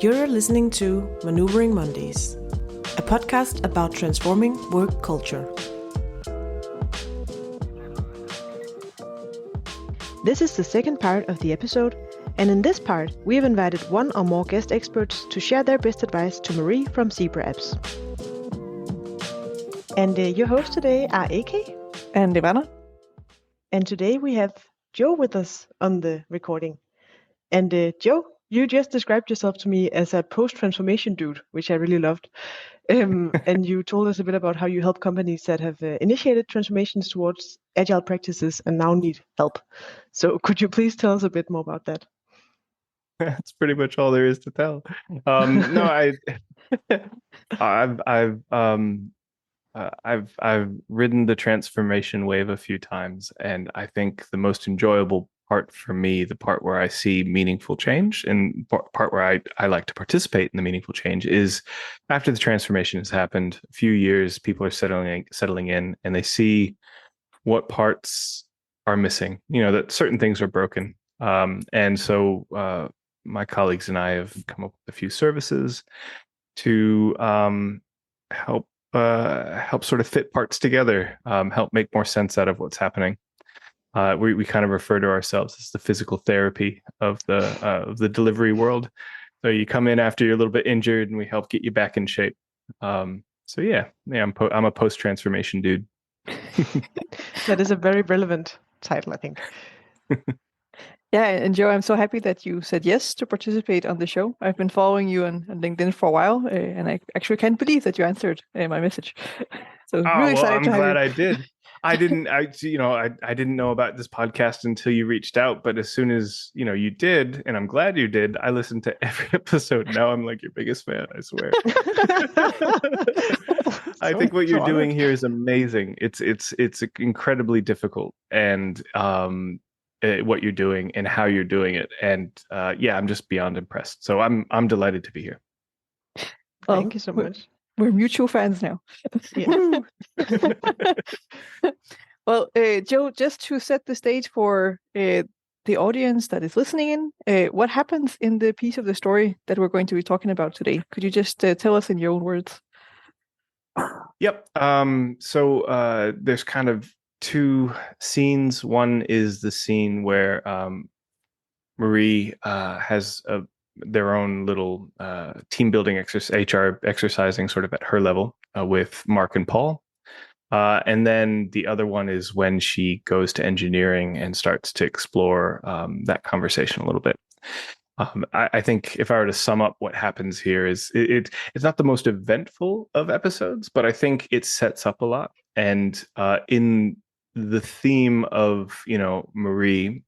You're listening to Maneuvering Mondays, a podcast about transforming work culture. This is the second part of the episode, and in this part, we have invited one or more guest experts to share their best advice to Marie from Zebra Apps. And your hosts today are AK and Ivana. And today we have Joe with us on the recording. And Joe, you just described yourself to me as a post-transformation dude, which I really loved. And you told us a bit about how you help companies that have initiated transformations towards agile practices and now need help. So could you please tell us a bit more about that? That's pretty much all there is to tell. No, I've ridden the transformation wave a few times, and I think the most enjoyable part for me, the part where I see meaningful change and part where I like to participate in the meaningful change, is after the transformation has happened, a few years, people are settling in, and they see what parts are missing. You know, that certain things are broken, and so my colleagues and I have come up with a few services to help sort of fit parts together, help make more sense out of what's happening. We kind of refer to ourselves as the physical therapy of the delivery world. So you come in after you're a little bit injured, and we help get you back in shape. I'm a post-transformation dude. That is a very relevant title, I think. Yeah, and Joe, I'm so happy that you said yes to participate on the show. I've been following you on LinkedIn for a while, and I actually can't believe that you answered my message. So really excited to have you. I'm glad I did. I didn't know about this podcast until you reached out, but as soon as you did, and I'm glad you did, I listened to every episode. Now I'm like your biggest fan, I swear. I think what you're doing here is amazing. It's incredibly difficult, and what you're doing and how you're doing it, and I'm just beyond impressed. So I'm delighted to be here. Well, thank you so much. We're mutual fans now. Well, Joe, just to set the stage for the audience that is listening in, what happens in the piece of the story that we're going to be talking about today? Could you just tell us in your own words? Yep. So there's kind of two scenes. One is the scene where Marie has their own little team building HR exercising sort of at her level with Mark and Paul. And then the other one is when she goes to engineering and starts to explore that conversation a little bit. I think if I were to sum up what happens here is it's not the most eventful of episodes, but I think it sets up a lot. And in the theme of, Marie,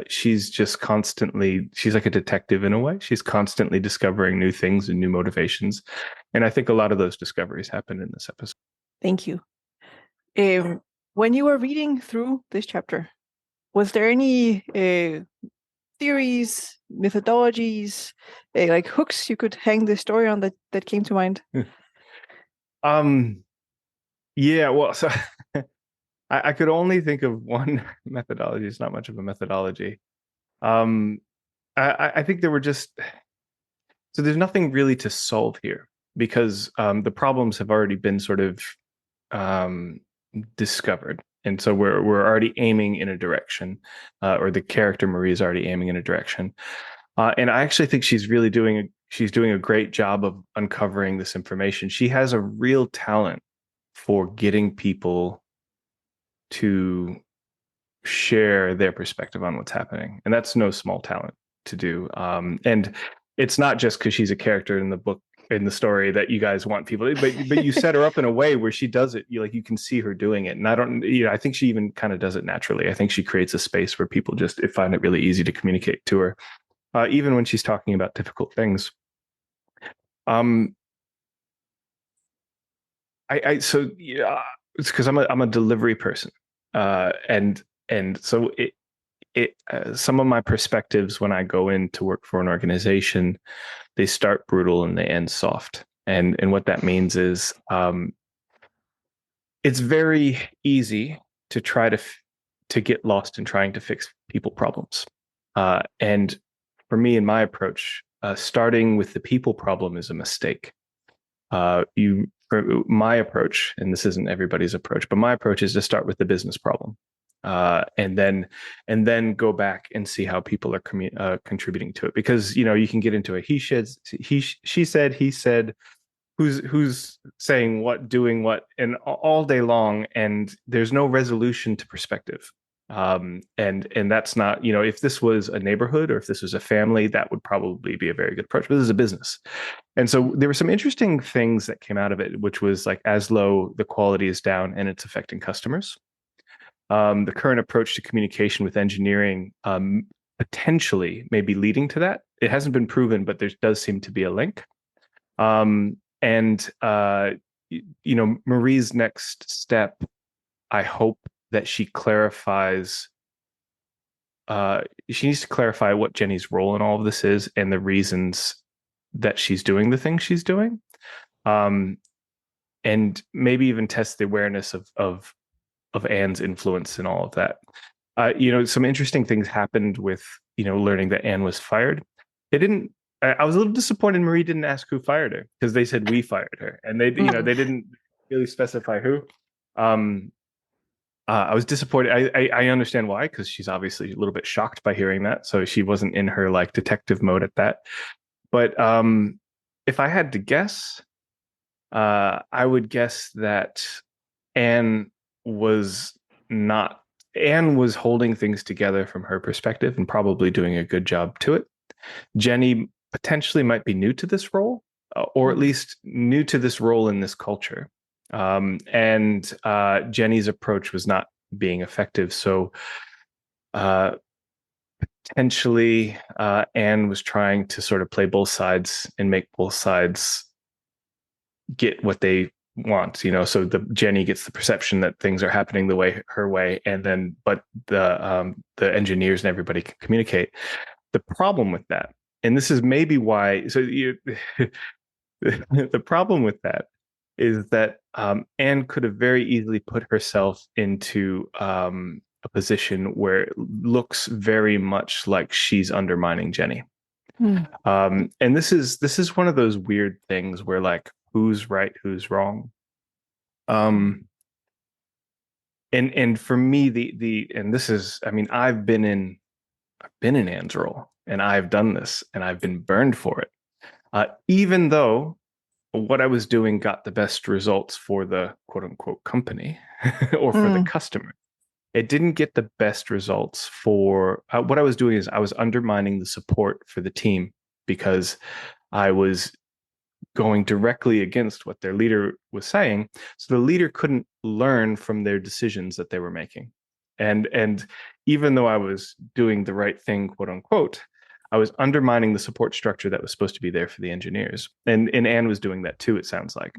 she's like a detective in a way. She's constantly discovering new things and new motivations. And I think a lot of those discoveries happen in this episode. Thank you. When you were reading through this chapter, was there any theories, methodologies, like hooks you could hang the story on that came to mind? Well, so I could only think of one methodology. It's not much of a methodology. I think there were so there's nothing really to solve here, because the problems have already been sort of discovered. And so we're already aiming in a direction, or the character Marie is already aiming in a direction. And I actually think she's doing a great job of uncovering this information. She has a real talent for getting people to share their perspective on what's happening. And that's no small talent to do. And it's not just because she's a character in the book, in the story, that you guys want people to, but you set her up in a way where she does it. You can see her doing it. And I think she even kind of does it naturally. I think she creates a space where people just find it really easy to communicate to her, even when she's talking about difficult things. It's because I'm a delivery person, and so some of my perspectives when I go in to work for an organization, they start brutal and they end soft. And what that means is it's very easy to try to get lost in trying to fix people problems. And for me, in my approach, starting with the people problem is a mistake. My approach, and this isn't everybody's approach, but my approach is to start with the business problem, and then go back and see how people are contributing to it. Because you can get into a she said, he said, who's saying what, doing what, and all day long, and there's no resolution to perspective. And that's not, if this was a neighborhood or if this was a family, that would probably be a very good approach, but this is a business. And so there were some interesting things that came out of it, which was like, as low, the quality is down and it's affecting customers. The current approach to communication with engineering potentially may be leading to that. It hasn't been proven, but there does seem to be a link. Marie's next step, I hope that she clarifies, she needs to clarify what Jenny's role in all of this is and the reasons that she's doing the things she's doing. And maybe even test the awareness of Anne's influence in all of that. Some interesting things happened with, learning that Anne was fired. I was a little disappointed Marie didn't ask who fired her, because they said we fired her, and they didn't really specify who. I was disappointed. I understand why, because she's obviously a little bit shocked by hearing that. So she wasn't in her like detective mode at that. But if I had to guess, I would guess that Anne was holding things together from her perspective and probably doing a good job to it. Jenny potentially might be new to this role, or at least new to this role in this culture. And Jenny's approach was not being effective. So potentially Anne was trying to sort of play both sides and make both sides get what they want, so Jenny gets the perception that things are happening her way, and then but the engineers and everybody can communicate. The problem with that, and this is maybe why, the problem with that is that Anne could have very easily put herself into a position where it looks very much like she's undermining Jenny. And this is one of those weird things where, like, who's right, who's wrong. And for me, and this is, I've been in Anne's role, and I've done this, and I've been burned for it. Even though what I was doing got the best results for the quote unquote company or for the customer, it didn't get the best results for what I was doing is I was undermining the support for the team, because I was going directly against what their leader was saying. So the leader couldn't learn from their decisions that they were making. And even though I was doing the right thing, quote unquote, I was undermining the support structure that was supposed to be there for the engineers. And Anne was doing that too, it sounds like.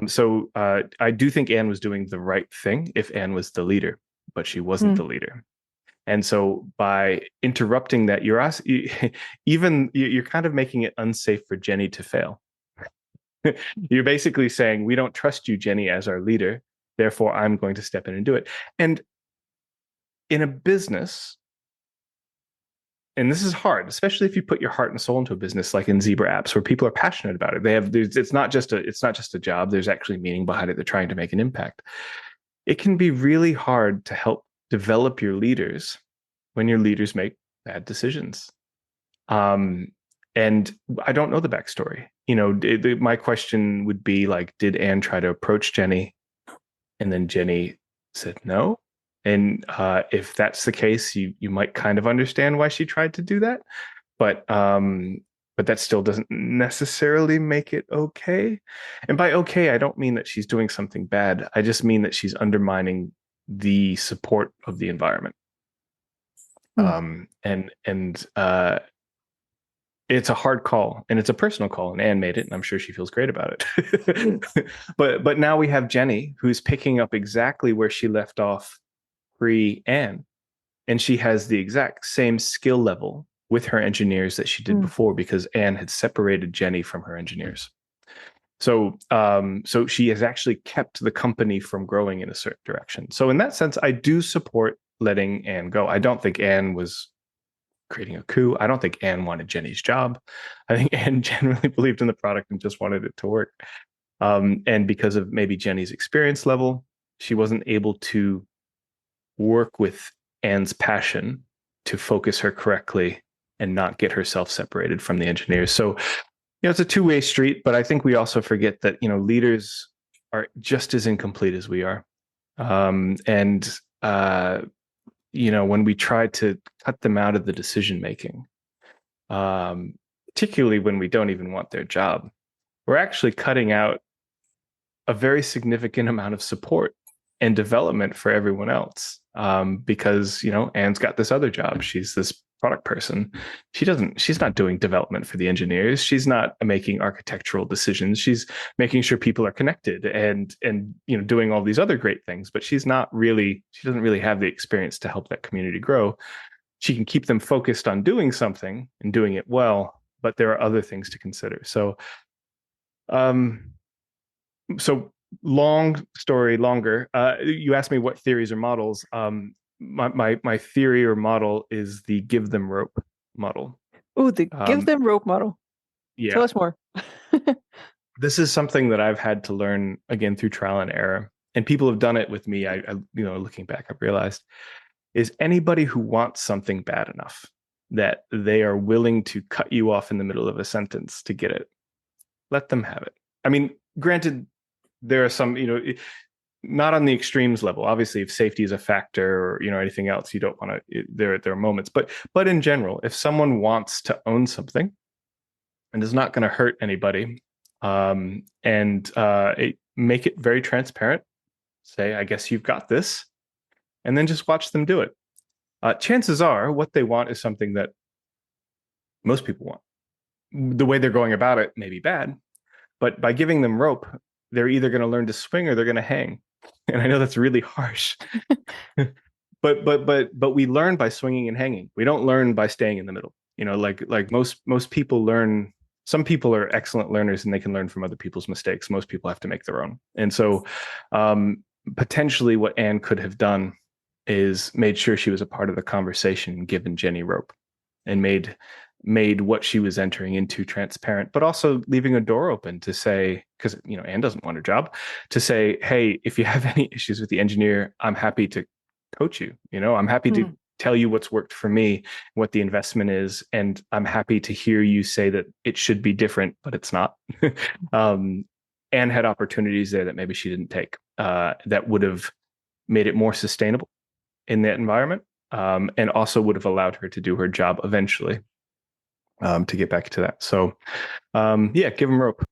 So I do think Anne was doing the right thing if Anne was the leader, but she wasn't the leader. And so by interrupting that, you're kind of making it unsafe for Jenny to fail. You're basically saying, we don't trust you, Jenny, as our leader, therefore I'm going to step in and do it. And in a business, and this is hard, especially if you put your heart and soul into a business like in Zebra Apps, where people are passionate about it. It's not just a job. There's actually meaning behind it. They're trying to make an impact. It can be really hard to help develop your leaders when your leaders make bad decisions. And I don't know the backstory. My question would be like, did Anne try to approach Jenny, and then Jenny said no? And if that's the case, you might kind of understand why she tried to do that, but that still doesn't necessarily make it okay. And by okay, I don't mean that she's doing something bad. I just mean that she's undermining the support of the environment. It's a hard call, and it's a personal call, and Anne made it, and I'm sure she feels great about it. But now we have Jenny, who's picking up exactly where she left off pre-Anne, and she has the exact same skill level with her engineers that she did before, because Anne had separated Jenny from her engineers. So she has actually kept the company from growing in a certain direction. So in that sense, I do support letting Anne go. I don't think Anne was creating a coup. I don't think Anne wanted Jenny's job. I think Anne genuinely believed in the product and just wanted it to work. And because of maybe Jenny's experience level, she wasn't able to work with Anne's passion to focus her correctly and not get herself separated from the engineers. So, it's a two-way street, but I think we also forget that, leaders are just as incomplete as we are. When we try to cut them out of the decision-making, particularly when we don't even want their job, we're actually cutting out a very significant amount of support and development for everyone else. Because, Anne's got this other job. She's this product person. She's not doing development for the engineers. She's not making architectural decisions. She's making sure people are connected and doing all these other great things, but she doesn't really have the experience to help that community grow. She can keep them focused on doing something and doing it well, but there are other things to consider. So long story longer. You asked me what theories or models. My theory or model is the give them rope model. Oh, the give them rope model. Yeah. Tell us more. This is something that I've had to learn again through trial and error, and people have done it with me. I looking back, I've realized is anybody who wants something bad enough that they are willing to cut you off in the middle of a sentence to get it, let them have it. I mean, granted, there are some, not on the extremes level. Obviously, if safety is a factor or anything else, you don't want to. There are moments, but in general, if someone wants to own something and is not going to hurt anybody, make it very transparent. Say, I guess you've got this, and then just watch them do it. Chances are, what they want is something that most people want. The way they're going about it may be bad, but by giving them rope, they're either going to learn to swing or they're going to hang. And I know that's really harsh, but we learn by swinging and hanging. We don't learn by staying in the middle. Like most people learn. Some people are excellent learners and they can learn from other people's mistakes. Most people have to make their own. And so potentially what Anne could have done is made sure she was a part of the conversation, given Jenny rope, and made what she was entering into transparent, but also leaving a door open to say, because Anne doesn't want her job, to say, hey, if you have any issues with the engineer, I'm happy to coach you. I'm happy to tell you what's worked for me, what the investment is, and I'm happy to hear you say that it should be different, but it's not. Anne had opportunities there that maybe she didn't take, that would have made it more sustainable in that environment, and also would have allowed her to do her job eventually. To get back to that. So, give them rope.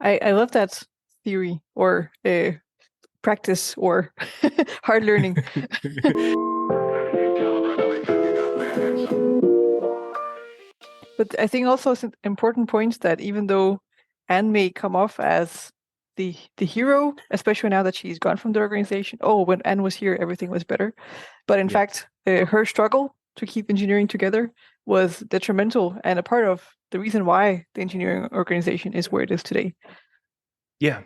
I love that theory or practice or hard learning. But I think also it's an important point that even though Anne may come off as the hero, especially now that she's gone from the organization. Oh, when Anne was here, everything was better. But in fact, her struggle to keep engineering together was detrimental and a part of the reason why the engineering organization is where it is today. So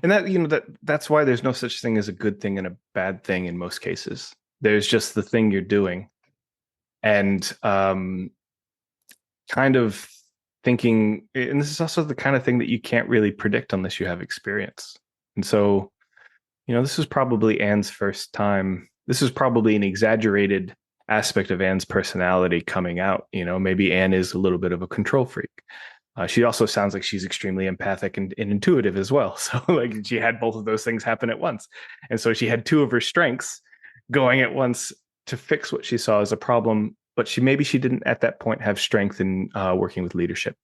and that's why there's no such thing as a good thing and a bad thing in most cases. There's just the thing you're doing, and kind of thinking, and this is also the kind of thing that you can't really predict unless you have experience. And so, this is probably Anne's first time. This is probably an exaggerated aspect of Anne's personality coming out. Maybe Anne is a little bit of a control freak. She also sounds like she's extremely empathic and intuitive as well. So she had both of those things happen at once. And so she had two of her strengths going at once to fix what she saw as a problem, but she didn't at that point have strength in working with leadership.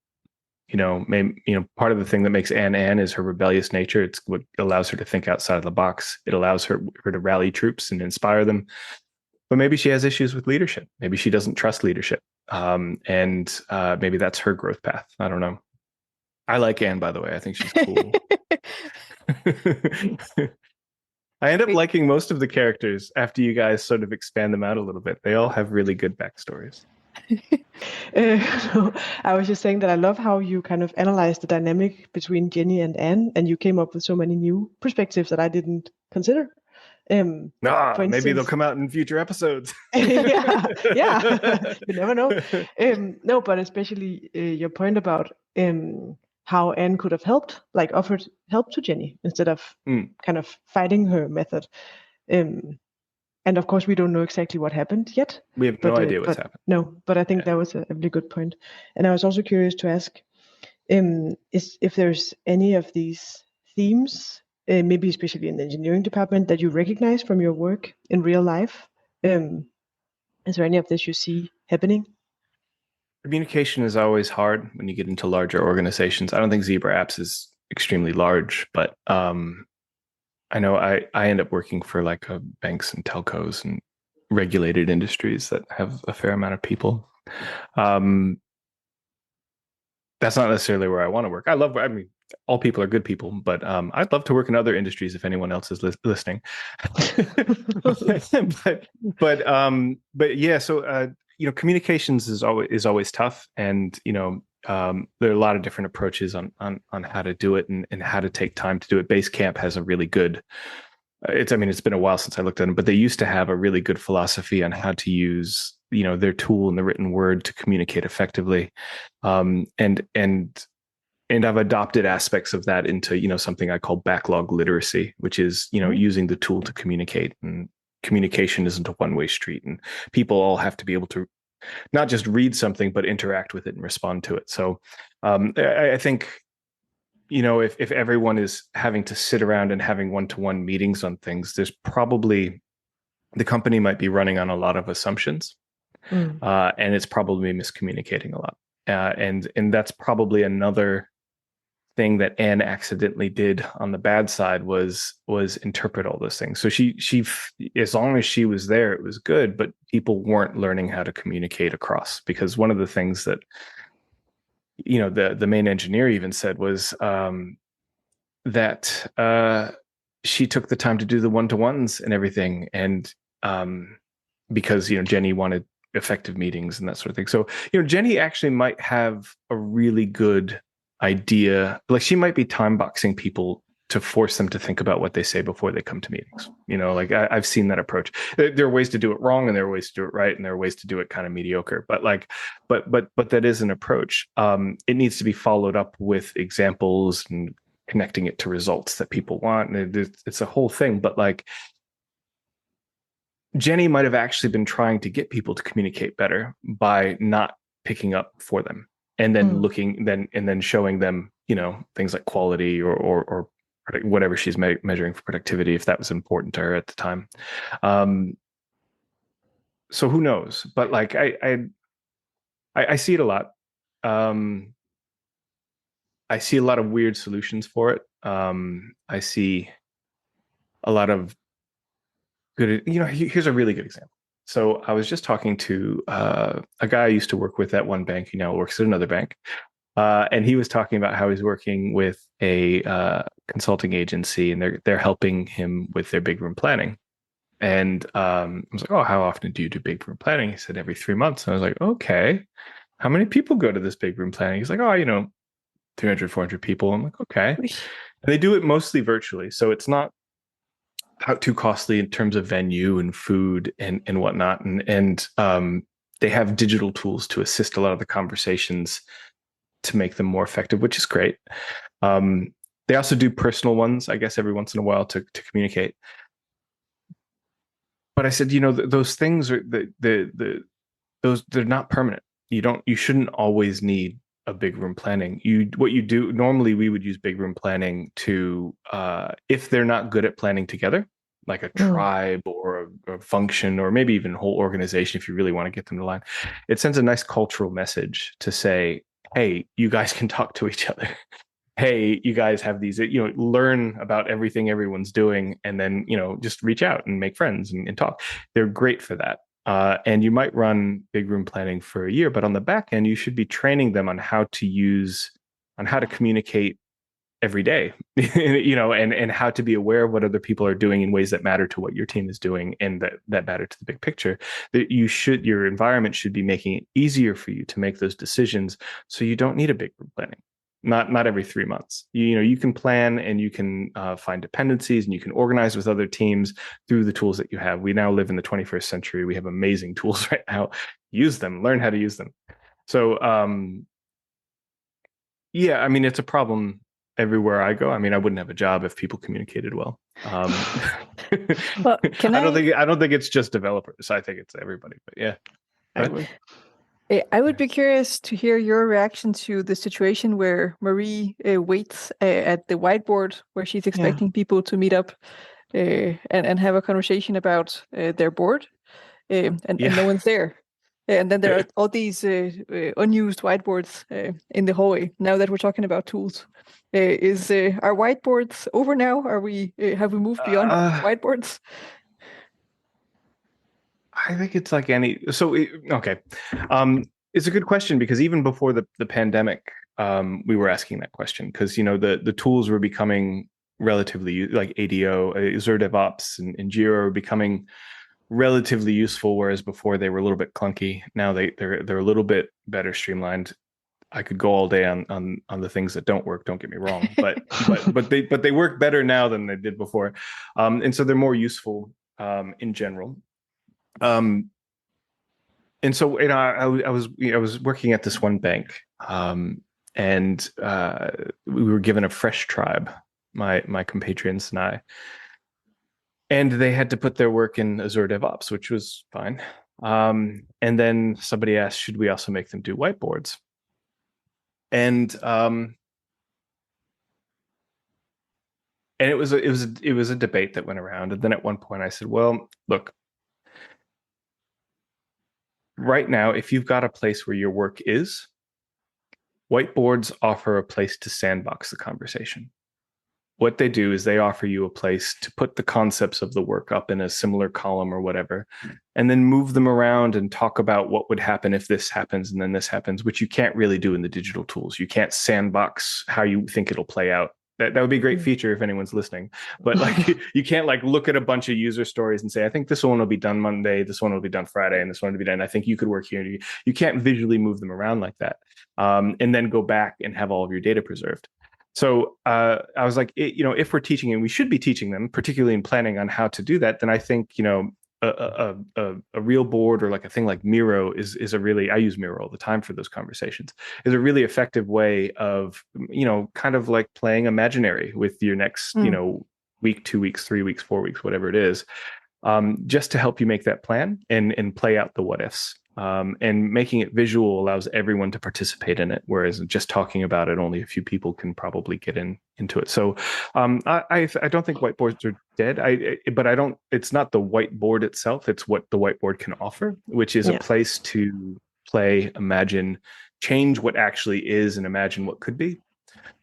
Part of the thing that makes Anne is her rebellious nature. It's what allows her to think outside of the box. It allows her to rally troops and inspire them. But maybe she has issues with leadership. Maybe she doesn't trust leadership. And maybe that's her growth path. I don't know. I like Anne, by the way. I think she's cool. I end up liking most of the characters after you guys sort of expand them out a little bit. They all have really good backstories. So I was just saying that I love how you kind of analyze the dynamic between Jenny and Anne, and you came up with so many new perspectives that I didn't consider. For Maybe they'll instance, come out in future episodes. yeah, you never know. No, but especially your point about how Anne could have helped, like offered help to Jenny instead of kind of fighting her method. And of course, we don't know exactly what happened yet. We have no idea what's happened. No, but I think that was a really good point. And I was also curious to ask is if there's any of these themes, maybe especially in the engineering department, that you recognize from your work in real life. Is there any of this you see happening? Communication is always hard when you get into larger organizations. I don't think Zebra Apps is extremely large, but I know I end up working for like banks and telcos and regulated industries that have a fair amount of people. That's not necessarily where I want to work. I mean, all people are good people, but I'd love to work in other industries if anyone else is listening. but yeah, so communications is always tough, and there are a lot of different approaches on how to do it and how to take time to do it. Basecamp has a really good. It's been a while since I looked at them, but they used to have a really good philosophy on how to use their tool in the written word to communicate effectively, and I've adopted aspects of that into something I call backlog literacy, which is using the tool to communicate. And communication isn't a one-way street, and people all have to be able to not just read something but interact with it and respond to it. So I think if everyone is having to sit around and having one-to-one meetings on things, there's probably the company might be running on a lot of assumptions, and it's probably miscommunicating a lot. And that's probably another thing that Anne accidentally did on the bad side was interpret all those things. So she as long as she was there, it was good, but people weren't learning how to communicate across, because one of the things that the main engineer even said was that she took the time to do the one-to-ones and everything, and because Jenny wanted effective meetings and that sort of thing. So Jenny actually might have a really good idea. Like, she might be time boxing people to force them to think about what they say before they come to meetings. I've seen that approach. There are ways to do it wrong, and there are ways to do it right, and there are ways to do it kind of mediocre. But that is an approach. It needs to be followed up with examples and connecting it to results that people want. And it's a whole thing. But like, Jenny might have actually been trying to get people to communicate better by not picking up for them, and then then showing them, things like quality or whatever she's measuring for productivity, if that was important to her at the time. So who knows? But like, I see it a lot. I see a lot of weird solutions for it. I see a lot of good. Here's a really good example. So I was just talking to a guy I used to work with at one bank, who now works at another bank. And he was talking about how he's working with a consulting agency, and they're helping him with their big room planning. And I was like, "Oh, how often do you do big room planning?" He said, "Every 3 months." And I was like, "Okay, how many people go to this big room planning?" He's like, "Oh, 300, 400 people." I'm like, "Okay." And they do it mostly virtually, so it's not too costly in terms of venue and food and whatnot. And they have digital tools to assist a lot of the conversations to make them more effective, which is great. They also do personal ones, I guess, every once in a while to communicate. But I said, those things are they're not permanent. You shouldn't always need a big room planning. What you do normally, we would use big room planning to if they're not good at planning together, like a tribe or a function, or maybe even a whole organization, if you really want to get them to line, it sends a nice cultural message to say, hey, you guys can talk to each other. Hey, you guys have these, learn about everything everyone's doing, and then, just reach out and make friends and talk. They're great for that. And you might run big room planning for a year, but on the back end, you should be training them on how to communicate every day, and how to be aware of what other people are doing in ways that matter to what your team is doing, and that matter to the big picture. That your environment should be making it easier for you to make those decisions, so you don't need a big room planning. not every 3 months. You can plan and you can find dependencies and you can organize with other teams through the tools that you have. We now live in the 21st century. We have amazing tools right now. Use them, learn how to use them. So yeah, I mean, it's a problem everywhere I go. I mean, I wouldn't have a job if people communicated well. Well, I don't think it's just developers. I think it's everybody. But yeah, I agree. I would be curious to hear your reaction to the situation where Marie waits at the whiteboard where she's expecting people to meet up and have a conversation about their board, and no one's there. And then there are all these unused whiteboards in the hallway. Now that we're talking about tools, is our whiteboards over now? Are we have we moved beyond whiteboards? I think it's like any. So okay, it's a good question because even before the pandemic, we were asking that question because the tools were becoming relatively like ADO, Azure DevOps, and Jira were becoming relatively useful, whereas before they were a little bit clunky. Now they're a little bit better streamlined. I could go all day on the things that don't work. Don't get me wrong, but they work better now than they did before, and so they're more useful in general. And so I was working at this one bank, and we were given a fresh tribe, my compatriots and I. And they had to put their work in Azure DevOps, which was fine. And then somebody asked, should we also make them do whiteboards? And it was a debate that went around. And then at one point I said, well, look, right now, if you've got a place where your work is, whiteboards offer a place to sandbox the conversation. What they do is they offer you a place to put the concepts of the work up in a similar column or whatever, and then move them around and talk about what would happen if this happens and then this happens, which you can't really do in the digital tools. You can't sandbox how you think it'll play out. That would be a great feature if anyone's listening. But like you can't like look at a bunch of user stories and say, I think this one will be done Monday, this one will be done Friday, and this one will be done. I think you could work here. You can't visually move them around like that, and then go back and have all of your data preserved. So I was like, if we're teaching, and we should be teaching them, particularly in planning on how to do that, then I think, a real board or like a thing like Miro is a really, I use Miro all the time for those conversations, is a really effective way of, kind of like playing imaginary with your next, week, 2 weeks, 3 weeks, 4 weeks, whatever it is, just to help you make that plan and play out the what ifs. And making it visual allows everyone to participate in it, whereas just talking about it, only a few people can probably get into it. So I don't think whiteboards are dead. But I don't. It's not the whiteboard itself; it's what the whiteboard can offer, which is a place to play, imagine, change what actually is, and imagine what could be.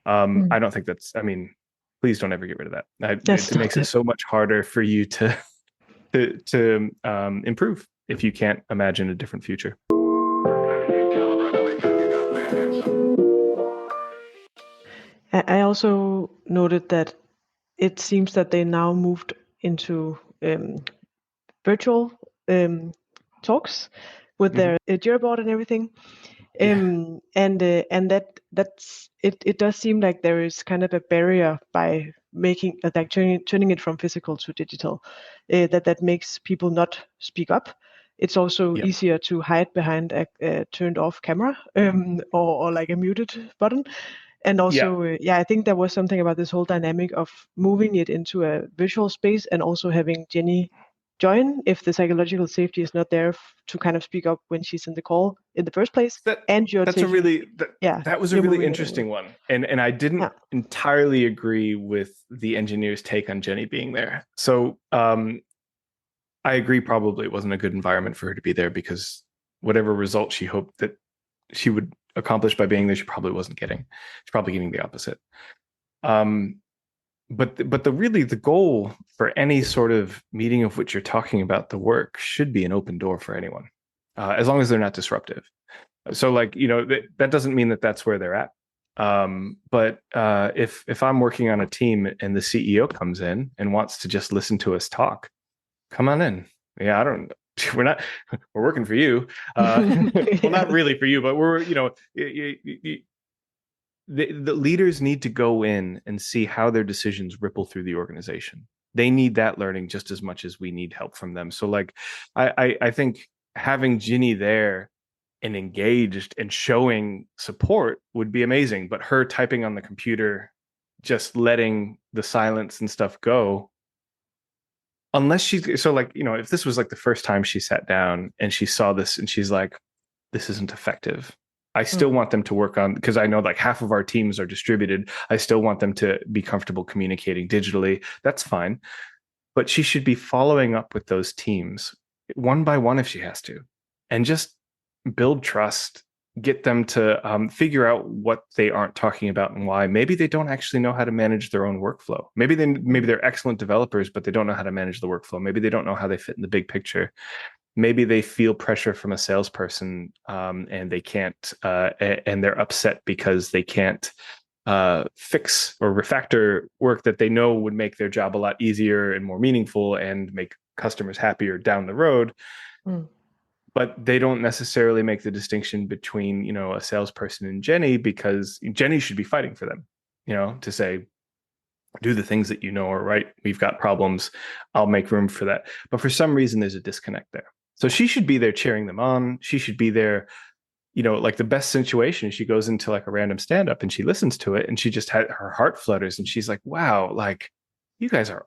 I don't think that's. I mean, please don't ever get rid of that. It makes it so much harder for you to improve if you can't imagine a different future. I also noted that it seems that they now moved into virtual talks with their Jira board and everything. And that's it does seem like there is kind of a barrier by making like turning it from physical to digital, that makes people not speak up. It's also easier to hide behind a turned off camera, or like a muted button. And also, I think there was something about this whole dynamic of moving it into a visual space and also having Jenny join if the psychological safety is not there to kind of speak up when she's in the call in the first place. That was a really interesting one. And I didn't entirely agree with the engineer's take on Jenny being there. So I agree, probably it wasn't a good environment for her to be there because whatever result she hoped that she would accomplish by being there, she probably wasn't getting. She's probably getting the opposite. But the goal for any sort of meeting of which you're talking about the work should be an open door for anyone, as long as they're not disruptive. So like, that doesn't mean that that's where they're at. But if I'm working on a team and the CEO comes in and wants to just listen to us talk, come on in. Yeah, we're working for you. Well, not really for you, but we're, the leaders need to go in and see how their decisions ripple through the organization. They need that learning just as much as we need help from them. So like, I think having Ginny there and engaged and showing support would be amazing. But her typing on the computer, just letting the silence and stuff go, unless she's so like, if this was like the first time she sat down and she saw this and she's like, this isn't effective. I still want them to work on, because I know like half of our teams are distributed. I still want them to be comfortable communicating digitally. That's fine. But she should be following up with those teams one by one if she has to, and just build trust, get them to figure out what they aren't talking about and why. Maybe they don't actually know how to manage their own workflow. Maybe they're excellent developers, but they don't know how to manage the workflow. Maybe they don't know how they fit in the big picture. Maybe they feel pressure from a salesperson and they can't, and they're upset because they can't fix or refactor work that they know would make their job a lot easier and more meaningful and make customers happier down the road. But they don't necessarily make the distinction between, a salesperson and Jenny, because Jenny should be fighting for them, to say, do the things that are right. We've got problems. I'll make room for that. But for some reason, there's a disconnect there. So she should be there cheering them on. She should be there, like the best situation. She goes into like a random stand-up and she listens to it and she just had her heart flutters and she's like, wow, like you guys are,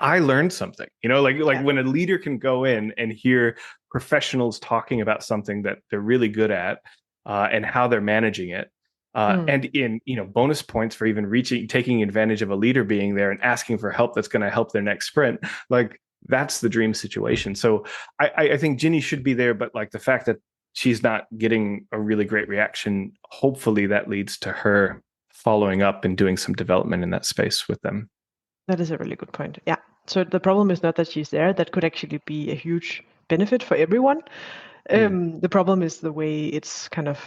I learned something, like when a leader can go in and hear professionals talking about something that they're really good at and how they're managing it. And in, bonus points for even taking advantage of a leader being there and asking for help that's going to help their next sprint. Like that's the dream situation. So I think Ginny should be there, but like the fact that she's not getting a really great reaction, hopefully that leads to her following up and doing some development in that space with them. That is a really good point. Yeah. So the problem is not that she's there. That could actually be a huge benefit for everyone. The problem is the way it's kind of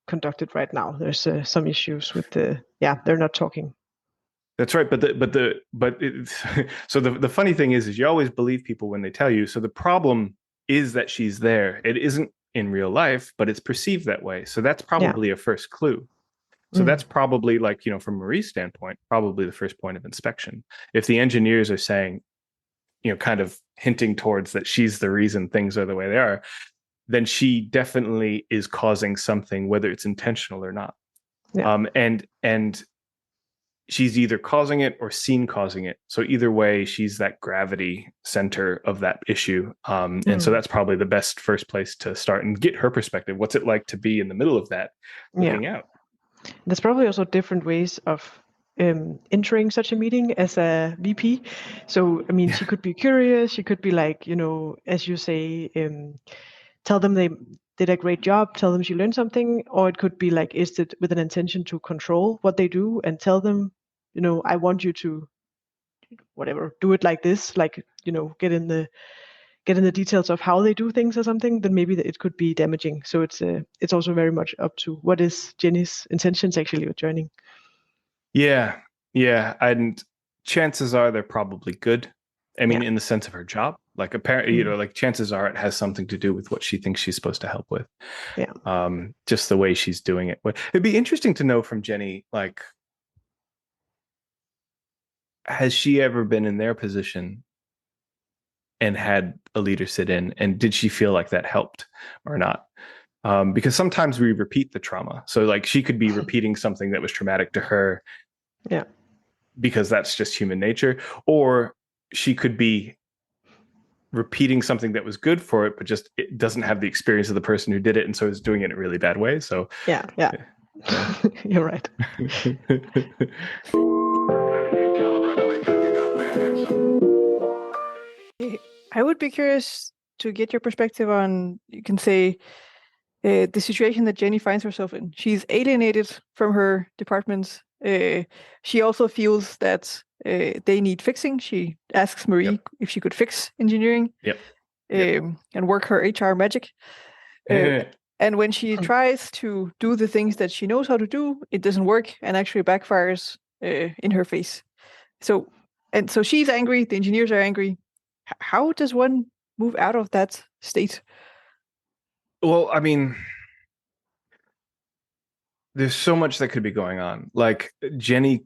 conducted right now. There's some issues with they're not talking. That's right. So the funny thing is you always believe people when they tell you. So the problem is that she's there. It isn't in real life, but it's perceived that way. So that's probably a first clue. So that's probably like, from Marie's standpoint, probably the first point of inspection. If the engineers are saying, kind of hinting towards that she's the reason things are the way they are, then she definitely is causing something, whether it's intentional or not. Yeah. And she's either causing it or seen causing it. So either way, she's that gravity center of that issue. And so that's probably the best first place to start and get her perspective. What's it like to be in the middle of that, looking out? There's probably also different ways of entering such a meeting as a VP. So, I mean, she could be curious. She could be like, as you say, tell them they did a great job, tell them she learned something. Or it could be like, is it with an intention to control what they do and tell them, I want you to, whatever, do it like this, like, get in the details of how they do things or something, then maybe it could be damaging. So it's also very much up to what is Jenny's intentions actually with joining. Yeah. And chances are they're probably good. I mean, in the sense of her job, like apparently, like chances are it has something to do with what she thinks she's supposed to help with. Yeah. Just the way she's doing it. It'd be interesting to know from Jenny, like, has she ever been in their position and had a leader sit in, and did she feel like that helped or not? Because sometimes we repeat the trauma. So like she could be repeating something that was traumatic to her. Yeah. Because that's just human nature. Or she could be repeating something that was good for it, but just it doesn't have the experience of the person who did it, and so is doing it in a really bad way. So yeah. You're right. I would be curious to get your perspective on, you can say, the situation that Jenny finds herself in. She's alienated from her departments. She also feels that they need fixing. She asks Marie if she could fix engineering and work her HR magic. And when she tries to do the things that she knows how to do, it doesn't work and actually backfires in her face. So she's angry. The engineers are angry. How does one move out of that state? Well, I mean, there's so much that could be going on. Like Jenny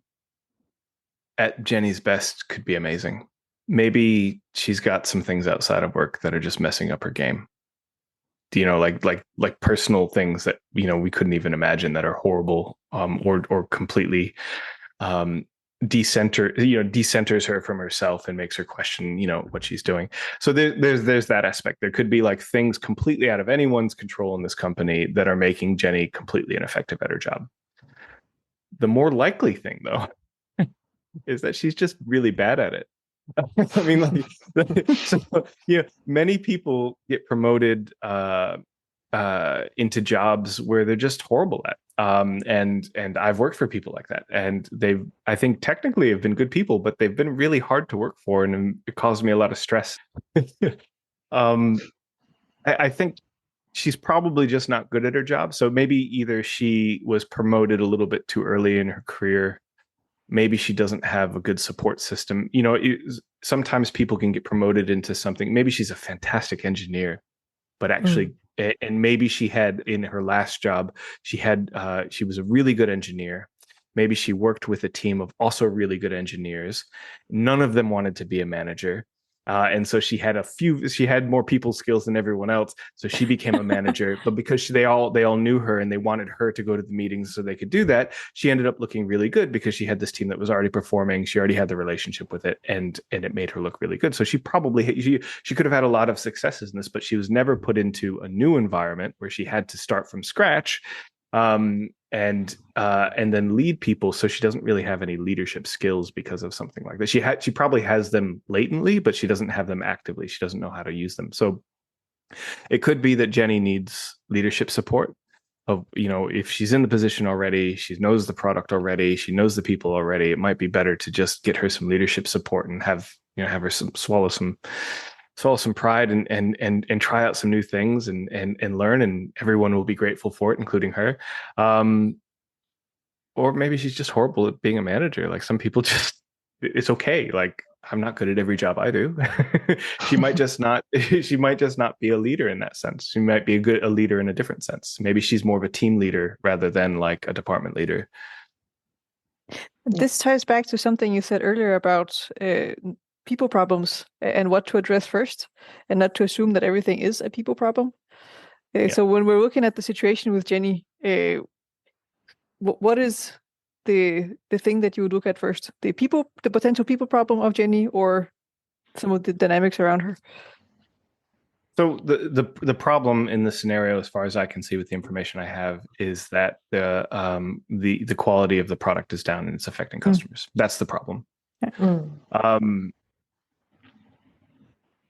at Jenny's best could be amazing. Maybe she's got some things outside of work that are just messing up her game. You know, like personal things that, you know, we couldn't even imagine that are horrible, or completely decenters her from herself and makes her question, you know, what she's doing. So there's that aspect. There could be like things completely out of anyone's control in this company that are making Jenny completely ineffective at her job. The more likely thing, though, is that she's just really bad at it. I mean, like, so, you know, many people get promoted into jobs where they're just horrible at. And I've worked for people like that, and I think technically have been good people, but they've been really hard to work for, and it caused me a lot of stress. I think she's probably just not good at her job. So maybe either she was promoted a little bit too early in her career. Maybe she doesn't have a good support system. You know, sometimes people can get promoted into something. Maybe she's a fantastic engineer, but actually, and maybe she had in her last job, she was a really good engineer. Maybe she worked with a team of also really good engineers. None of them wanted to be a manager. And so she had more people skills than everyone else. So she became a manager, but because they all knew her and they wanted her to go to the meetings so they could do that, she ended up looking really good because she had this team that was already performing. She already had the relationship with it, and it made her look really good. So she could have had a lot of successes in this, but she was never put into a new environment where she had to start from scratch. And then lead people, so she doesn't really have any leadership skills because of something like that. She probably has them latently, but she doesn't have them actively. She doesn't know how to use them. So it could be that Jenny needs leadership support. Of, you know, if she's in the position already, she knows the product already, she knows the people already, it might be better to just get her some leadership support and have her swallow some pride and try out some new things and learn, and everyone will be grateful for it, including her. Or maybe she's just horrible at being a manager. Like, some people just, it's okay. Like, I'm not good at every job I do. She might just not be a leader in that sense. She might be a leader in a different sense. Maybe she's more of a team leader rather than like a department leader. This ties back to something you said earlier about people problems and what to address first, and not to assume that everything is a people problem. So when we're looking at the situation with Jenny, what is the thing that you would look at first? The potential people problem of Jenny, or some of the dynamics around her? So the problem in this scenario, as far as I can see with the information I have, is that the quality of the product is down and it's affecting customers. That's the problem.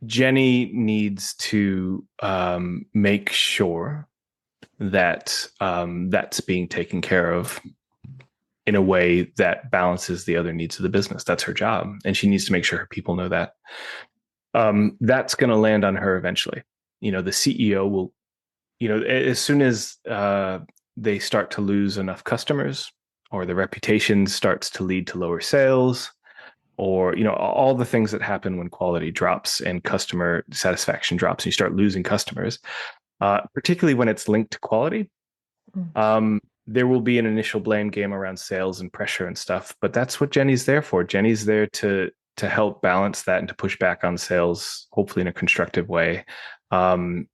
Jenny needs to make sure that that's being taken care of in a way that balances the other needs of the business. That's her job, and she needs to make sure her people know that. That's going to land on her eventually. You know, the CEO will, you know, as soon as they start to lose enough customers, or the reputation starts to lead to lower sales, or, you know, all the things that happen when quality drops and customer satisfaction drops and you start losing customers, particularly when it's linked to quality, there will be an initial blame game around sales and pressure and stuff. But that's what Jenny's there for. Jenny's there to help balance that and to push back on sales, hopefully in a constructive way, you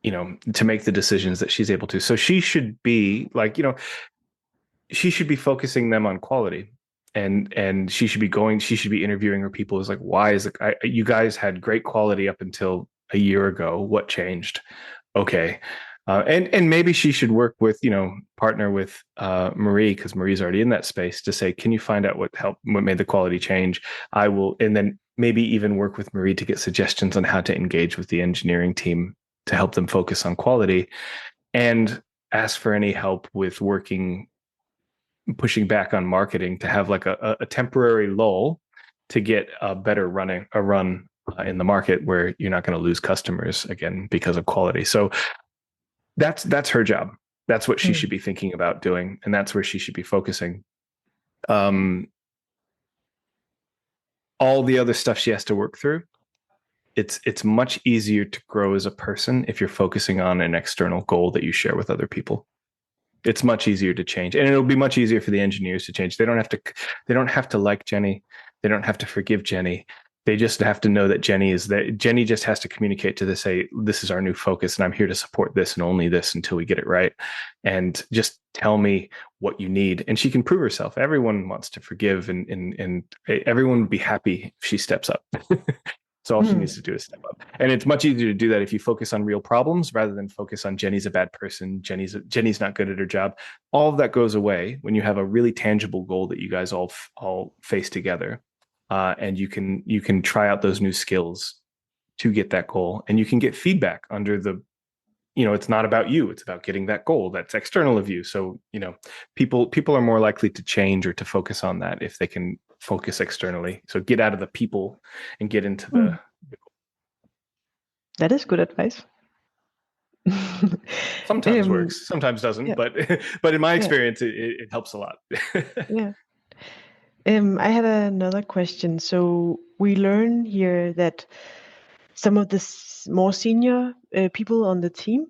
know, to make the decisions that she's able to. So she should be like, you know, she should be focusing them on quality. And she should be interviewing her people. Is like, why is it, you guys had great quality up until a year ago. What changed? Okay. And maybe she should partner with Marie, because Marie's already in that space, to say, can you find out what made the quality change? I will, and then maybe even work with Marie to get suggestions on how to engage with the engineering team to help them focus on quality, and ask for any help with pushing back on marketing to have like a temporary lull to get a better run in the market where you're not going to lose customers again because of quality. So that's her job. That's what she should be thinking about doing, and that's where she should be focusing. All the other stuff she has to work through, it's much easier to grow as a person if you're focusing on an external goal that you share with other people. It's much easier to change, and it'll be much easier for the engineers to change. They don't have to like Jenny. They don't have to forgive Jenny. They just have to know that Jenny is there. Jenny just has to communicate to this, say, this is our new focus, and I'm here to support this and only this until we get it right. And just tell me what you need. And she can prove herself. Everyone wants to forgive, and everyone would be happy if she steps up. So all she needs to do is step up. And it's much easier to do that if you focus on real problems rather than focus on Jenny's a bad person, Jenny's not good at her job. All of that goes away when you have a really tangible goal that you guys all face together. And you can try out those new skills to get that goal, and you can get feedback under the, it's not about you, it's about getting that goal that's external of you. So, people are more likely to change or to focus on that if they can focus externally. So get out of the people and get into the That is good advice. Sometimes works, sometimes doesn't, yeah. but in my experience, it helps a lot. Yeah. I have another question. So we learn here that some of the more senior people on the team,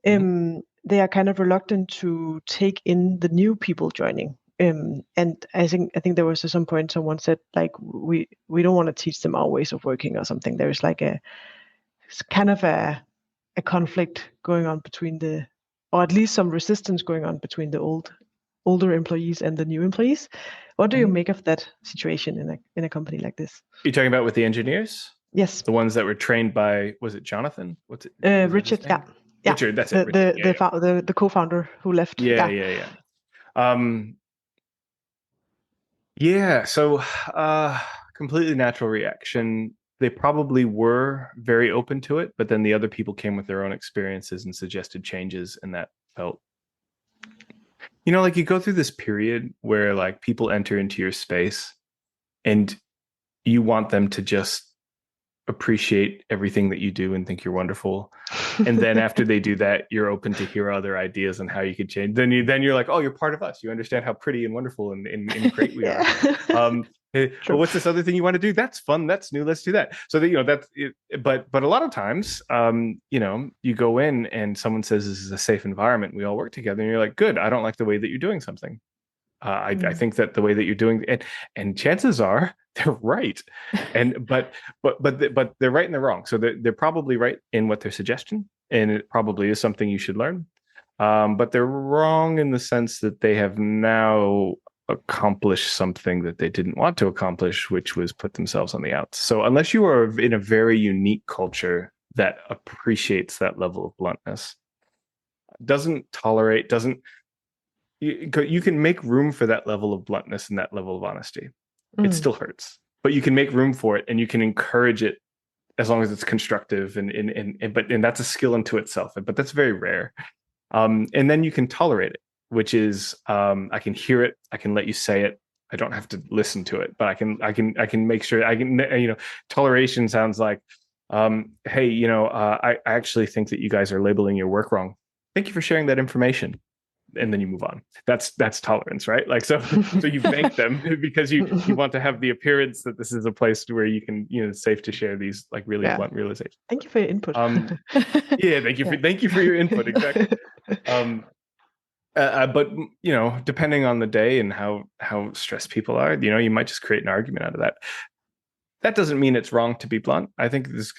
they are kind of reluctant to take in the new people joining. And I think there was at some point someone said, like, we don't want to teach them our ways of working or something. There's like it's kind of a conflict going on between or at least some resistance going on between the older employees and the new employees. What do you make of that situation in a company like this? You're talking about with the engineers? Yes. The ones that were trained by, was it Jonathan? What's it? Richard, yeah. Richard, that's it. The co-founder who left. Yeah. So completely natural reaction. They probably were very open to it, but then the other people came with their own experiences and suggested changes, and that felt, like you go through this period where like people enter into your space and you want them to just appreciate everything that you do and think you're wonderful. And then after they do that, you're open to hear other ideas on how you could change. Then you're like, oh, you're part of us. You understand how pretty and wonderful and great we are. Well, what's this other thing you want to do? That's fun. That's new. Let's do that. So that, that's it. But a lot of times, you go in and someone says this is a safe environment. We all work together, and you're like, good. I don't like the way that you're doing something. I think that the way that you're doing it, and chances are they're right, but they're right and they're wrong. So they're probably right in what their suggestion, and it probably is something you should learn. But they're wrong in the sense that they have now accomplished something that they didn't want to accomplish, which was put themselves on the outs. So unless you are in a very unique culture that appreciates that level of bluntness, you can make room for that level of bluntness and that level of honesty. It still hurts, but you can make room for it, and you can encourage it as long as it's constructive, and that's a skill unto itself, but that's very rare. And then you can tolerate it, which is I can hear it, I can let you say it, I don't have to listen to it, but I can make sure I can, toleration sounds like, hey, I actually think that you guys are labeling your work wrong. Thank you for sharing that information. And then you move on. That's tolerance, right? Like, so you thank them because you want to have the appearance that this is a place where you can, it's safe to share these like really blunt realizations. Thank you for your input. Thank you for your input. Exactly. But depending on the day and how stressed people are, you might just create an argument out of that. That doesn't mean it's wrong to be blunt. I think this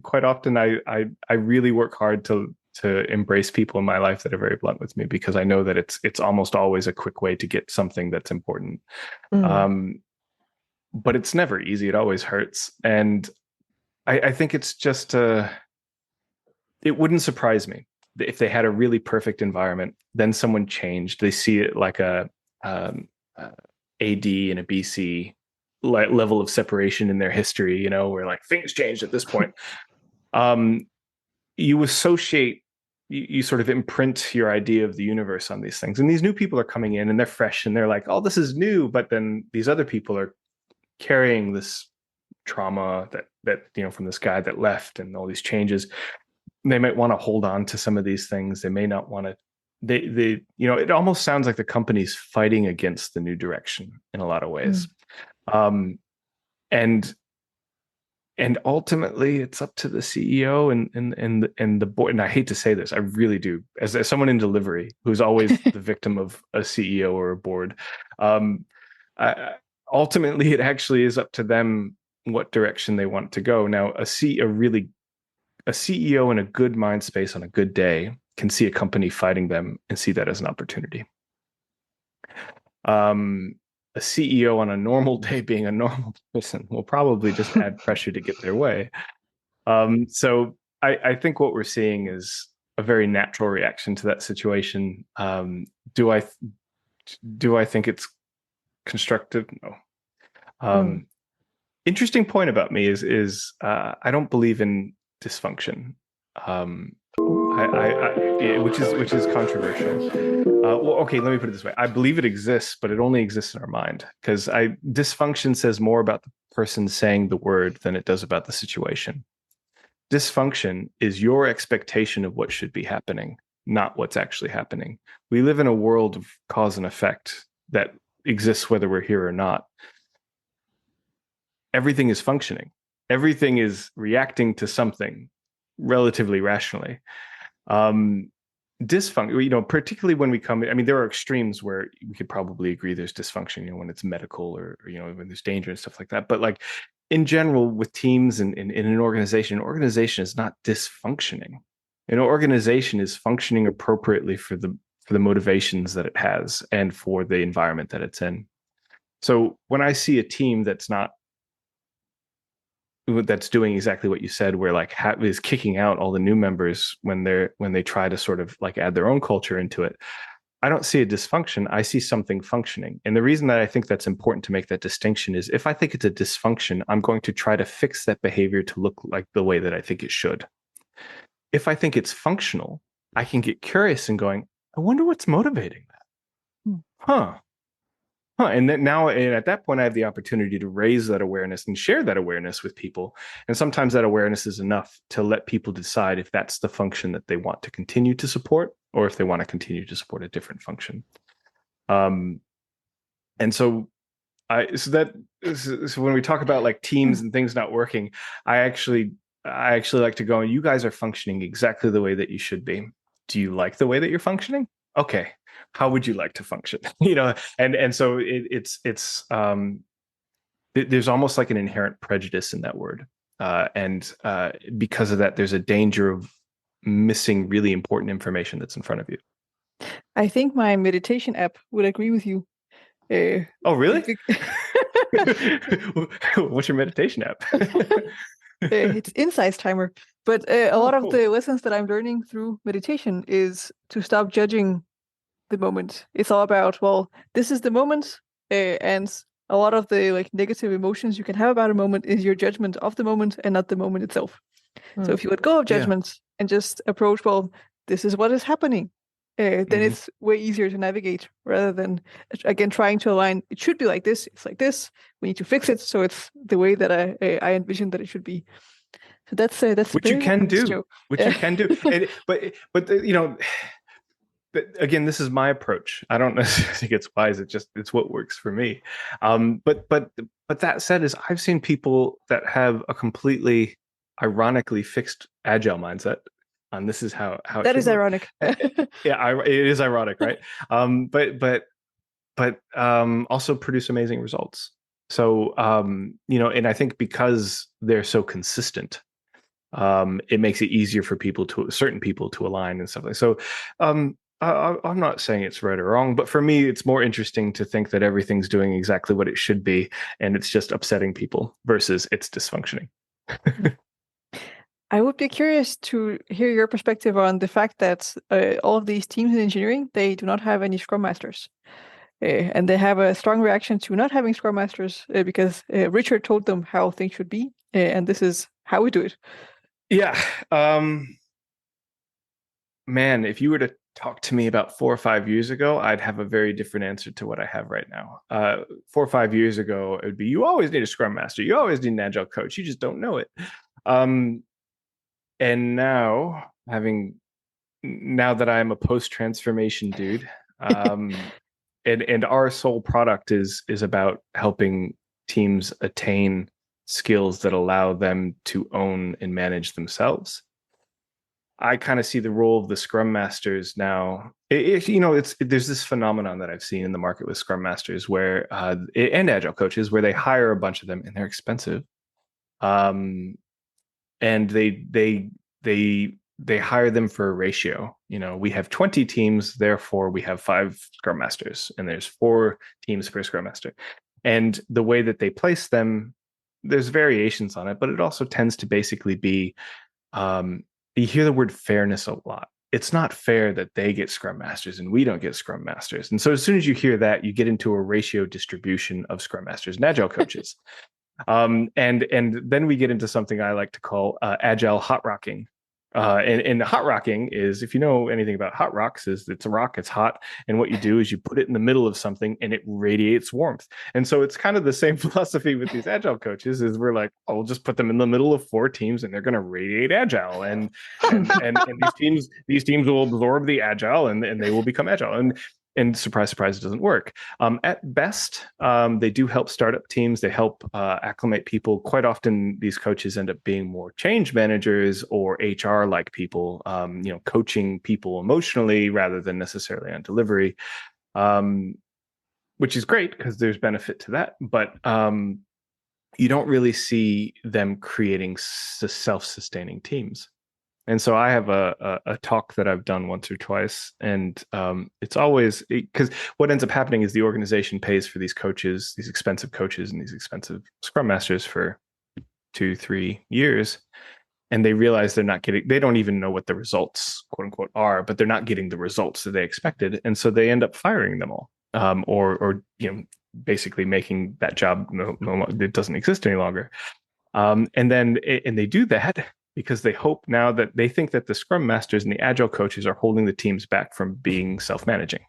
quite often I really work hard to embrace people in my life that are very blunt with me, because I know that it's almost always a quick way to get something that's important. But it's never easy. It always hurts. And I think it's just, it wouldn't surprise me if they had a really perfect environment, then someone changed. They see it like a AD and a BC level of separation in their history, where like things changed at this point. You associate, you sort of imprint your idea of the universe on these things. And these new people are coming in and they're fresh and they're like, oh, this is new. But then these other people are carrying this trauma that from this guy that left and all these changes. They might want to hold on to some of these things. They may not want to, it almost sounds like the company's fighting against the new direction in a lot of ways. And and ultimately it's up to the CEO and the board. And I hate to say this, I really do, as someone in delivery who's always the victim of a CEO or a board. Ultimately, it actually is up to them what direction they want to go. Now, a CEO in a good mind space on a good day can see a company fighting them and see that as an opportunity. A CEO on a normal day, being a normal person, will probably just add pressure to get their way. So I think what we're seeing is a very natural reaction to that situation. Do I think it's constructive? No. Interesting point about me is I don't believe in dysfunction. Which is controversial. Well, okay, let me put it this way. I believe it exists, but it only exists in our mind, because dysfunction says more about the person saying the word than it does about the situation. Dysfunction is your expectation of what should be happening, not what's actually happening. We live in a world of cause and effect that exists whether we're here or not. Everything is functioning. Everything is reacting to something relatively rationally. Dysfunction, particularly when we come, I mean, there are extremes where we could probably agree there's dysfunction, when it's medical or when there's danger and stuff like that. But like in general, with teams and in an organization is not dysfunctioning. An organization is functioning appropriately for the motivations that it has and for the environment that it's in. So when I see a team that's doing exactly what you said, where like is kicking out all the new members when they try to sort of like add their own culture into it, I don't see a dysfunction. I see something functioning. And the reason that I think that's important to make that distinction is if I think it's a dysfunction, I'm going to try to fix that behavior to look like the way that I think it should. If I think it's functional, I can get curious and going, I wonder what's motivating that. And then and at that point, I have the opportunity to raise that awareness and share that awareness with people. And sometimes that awareness is enough to let people decide if that's the function that they want to continue to support, or if they want to continue to support a different function. And so when we talk about like teams and things not working, I actually like to go, you guys are functioning exactly the way that you should be. Do you like the way that you're functioning? Okay. How would you like to function? And so there's almost like an inherent prejudice in that word. And because of that, there's a danger of missing really important information that's in front of you. I think my meditation app would agree with you. Oh, really? What's your meditation app? It's Insights Timer. But a lot of the lessons that I'm learning through meditation is to stop judging the moment. It's all about, well, this is the moment, and a lot of the like negative emotions you can have about a moment is your judgment of the moment and not the moment itself. So if you let go of judgment and just approach, well, this is what is happening, then it's way easier to navigate rather than, again, trying to align. It should be like this. It's like this. We need to fix it so it's the way that I envisioned that it should be. So that's which you can do. Which you can do. But But again, this is my approach. I don't necessarily think it's wise. It's what works for me. But that said, is I've seen people that have a completely ironically fixed agile mindset, and this is how that is ironic. Yeah, it is ironic, right? But also produce amazing results. So and I think because they're so consistent, it makes it easier for certain people to align and stuff like so. I'm not saying it's right or wrong, but for me, it's more interesting to think that everything's doing exactly what it should be, and it's just upsetting people versus it's dysfunctioning. I would be curious to hear your perspective on the fact that all of these teams in engineering, they do not have any Scrum Masters. And they have a strong reaction to not having Scrum Masters because Richard told them how things should be, and this is how we do it. Yeah. Man, if you were to talk to me about 4 or 5 years ago, I'd have a very different answer to what I have right now. 4 or 5 years ago, it would be, you always need a Scrum Master. You always need an Agile coach. You just don't know it. And now, now that I'm a post-transformation dude, and our sole product is about helping teams attain skills that allow them to own and manage themselves. I kind of see the role of the Scrum Masters now. There's this phenomenon that I've seen in the market with Scrum Masters and Agile coaches where they hire a bunch of them and they're expensive, and they hire them for a ratio. We have 20 teams, therefore we have 5 Scrum Masters, and there's 4 teams per Scrum Master. And the way that they place them, there's variations on it, but it also tends to basically be, you hear the word fairness a lot. It's not fair that they get Scrum Masters and we don't get Scrum Masters. And so as soon as you hear that, you get into a ratio distribution of Scrum Masters and Agile coaches. And then we get into something I like to call Agile hot rocking. And hot rocking is, if you know anything about hot rocks, is it's a rock, it's hot, and what you do is you put it in the middle of something and it radiates warmth. And so it's kind of the same philosophy with these Agile coaches, is we're like, oh, we'll just put them in the middle of 4 teams and they're going to radiate Agile, and these teams will absorb the Agile and they will become Agile. And surprise, surprise, it doesn't work. At best, they do help startup teams. They help acclimate people. Quite often, these coaches end up being more change managers or HR-like people, coaching people emotionally rather than necessarily on delivery, which is great because there's benefit to that. But you don't really see them creating self-sustaining teams. And so I have a talk that I've done once or twice, and it's always, because what ends up happening is the organization pays for these coaches, these expensive coaches and these expensive Scrum Masters for 2-3 years, and they realize they don't even know what the results, quote unquote, are, but they're not getting the results that they expected, and so they end up firing them all, or basically making that job it doesn't exist any longer, and they do that because they hope now that they think that the Scrum Masters and the Agile coaches are holding the teams back from being self-managing,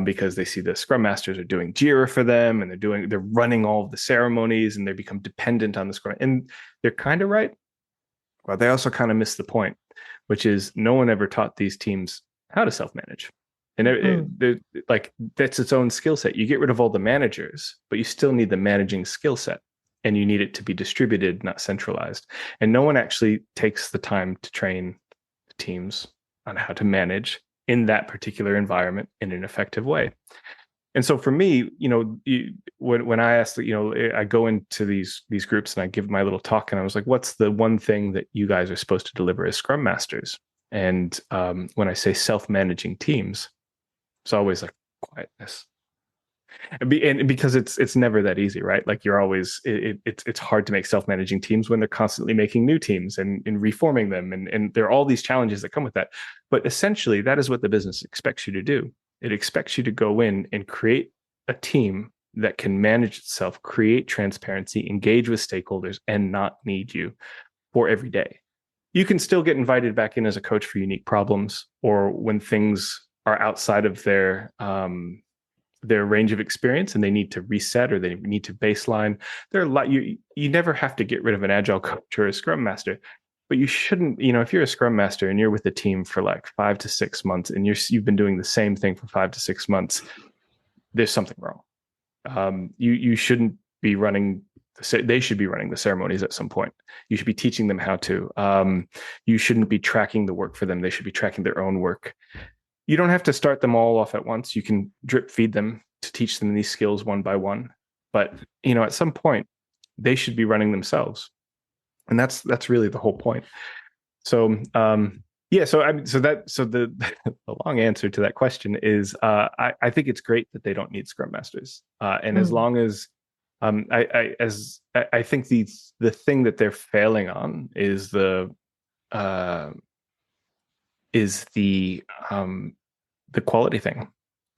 because they see the Scrum Masters are doing Jira for them, and they're running all of the ceremonies, and they become dependent on the Scrum. And they're kind of right, but they also kind of miss the point, which is no one ever taught these teams how to self-manage. And that's its own skill set. You get rid of all the managers, but you still need the managing skill set. And you need it to be distributed, not centralized. And no one actually takes the time to train teams on how to manage in that particular environment in an effective way. And so for me, when I asked, I go into these groups and I give my little talk, and I was like, what's the one thing that you guys are supposed to deliver as Scrum Masters? And when I say self-managing teams, it's always like quietness. And because it's never that easy, right? Like you're always, it's hard to make self-managing teams when they're constantly making new teams and reforming them, and there are all these challenges that come with that. But essentially, that is what the business expects you to do. It expects you to go in and create a team that can manage itself, create transparency, engage with stakeholders, and not need you for every day. You can still get invited back in as a coach for unique problems, or when things are outside of their range of experience and they need to reset or they need to baseline. There are a lot, you never have to get rid of an Agile coach or a Scrum Master, but you shouldn't, if you're a Scrum Master and you're with a team for like 5 to 6 months and you've been doing the same thing for 5 to 6 months, there's something wrong. You shouldn't be running, they should be running the ceremonies at some point. You should be teaching them how to. You shouldn't be tracking the work for them. They should be tracking their own work. You don't have to start them all off at once. You can drip feed them to teach them these skills one by one. But, at some point, they should be running themselves. And that's really the whole point. So, so the long answer to that question is, I think it's great that they don't need Scrum Masters. And as long as, I think the thing that they're failing on is the quality thing.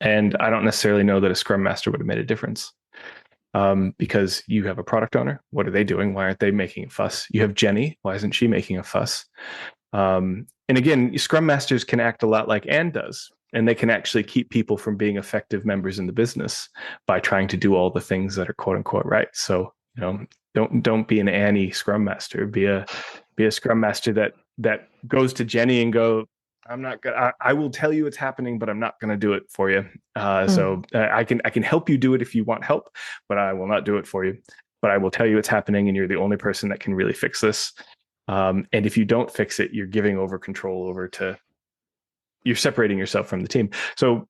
And I don't necessarily know that a Scrum Master would have made a difference, because you have a product owner. What are they doing? Why aren't they making a fuss? You have Jenny. Why isn't she making a fuss? And again, Scrum Masters can act a lot like Anne does, and they can actually keep people from being effective members in the business by trying to do all the things that are quote unquote right. So, don't be an Annie Scrum Master. Be a Scrum Master that goes to Jenny and go, I will tell you it's happening, but I'm not going to do it for you. So I can help you do it if you want help, but I will not do it for you. but I will tell you it's happening, and you're the only person that can really fix this. And if you don't fix it, you're giving you're separating yourself from the team. So,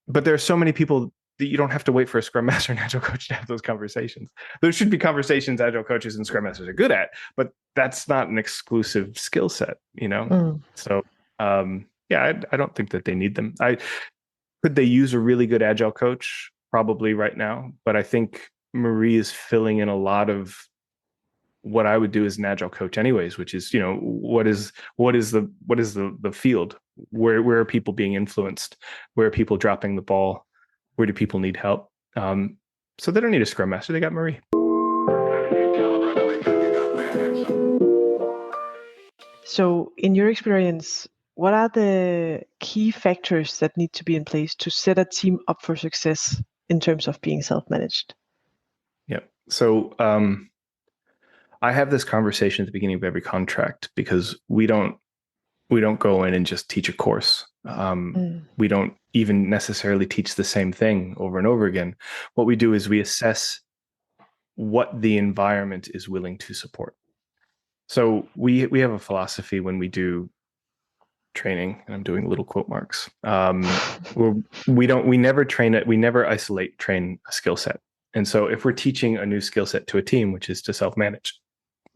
but there are so many people that you don't have to wait for a Scrum Master and Agile coach to have those conversations. There should be conversations Agile coaches and Scrum Masters are good at, but that's not an exclusive skill set, So, I don't think that they need them. Could they use a really good Agile coach? Probably right now, but I think Marie is filling in a lot of what I would do as an Agile coach anyways, which is, what is the field? Where are people being influenced? Where are people dropping the ball? Where do people need help? So they don't need a Scrum Master. They got Marie. So in your experience, what are the key factors that need to be in place to set a team up for success in terms of being self-managed? Yeah. So I have this conversation at the beginning of every contract, because we don't go in and just teach a course. We don't even necessarily teach the same thing over and over again. What we do is we assess what the environment is willing to support. So we have a philosophy when we do training, and I'm doing little quote marks. We never train a skill set. And so if we're teaching a new skill set to a team, which is to self-manage,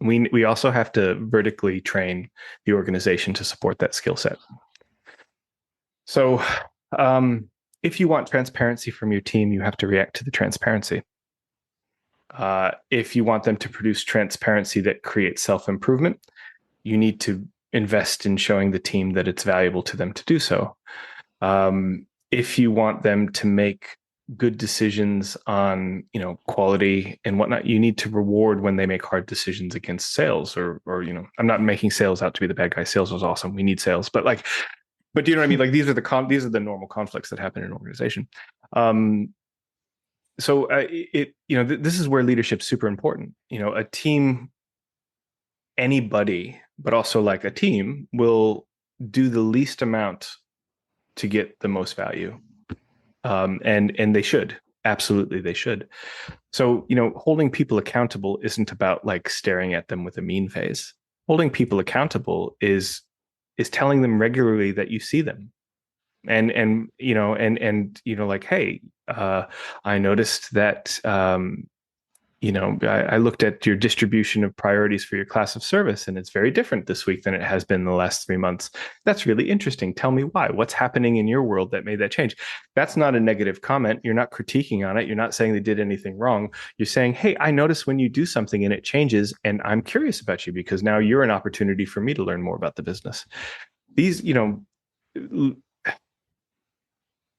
we also have to vertically train the organization to support that skill set. So if you want transparency from your team, you have to react to the transparency. If you want them to produce transparency that creates self-improvement, you need to invest in showing the team that it's valuable to them to do so. If you want them to make good decisions on, quality and whatnot, you need to reward when they make hard decisions against sales, or I'm not making sales out to be the bad guy. Sales was awesome. We need sales, but do you know what I mean? Like, these are the normal conflicts that happen in an organization. So this is where leadership's super important. A team, anybody, but also like a team, will do the least amount to get the most value. And they should. Absolutely, they should. So, holding people accountable isn't about like staring at them with a mean face. Holding people accountable is telling them regularly that you see them. And like, hey, I noticed that I looked at your distribution of priorities for your class of service, and it's very different this week than it has been the last 3 months. That's really interesting. Tell me why. What's happening in your world that made that change? That's not a negative comment. You're not critiquing on it. You're not saying they did anything wrong. You're saying, hey, I notice when you do something and it changes, and I'm curious about you because now you're an opportunity for me to learn more about the business. These,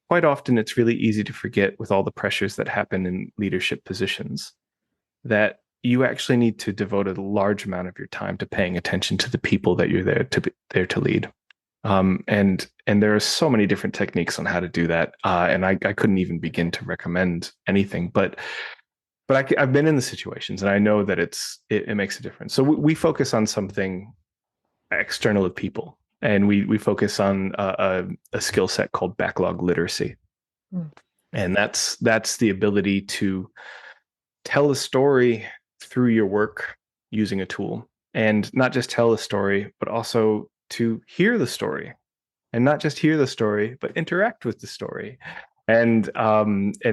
quite often it's really easy to forget, with all the pressures that happen in leadership positions, that you actually need to devote a large amount of your time to paying attention to the people that you're there to lead. And there are so many different techniques on how to do that. And I couldn't even begin to recommend anything, but I've been in the situations, and I know that it makes a difference. So we focus on something external of people, and we focus on a skill set called backlog literacy. And that's the ability to tell a story through your work using a tool, and not just tell a story, but also to hear the story, and not just hear the story, but interact with the story. And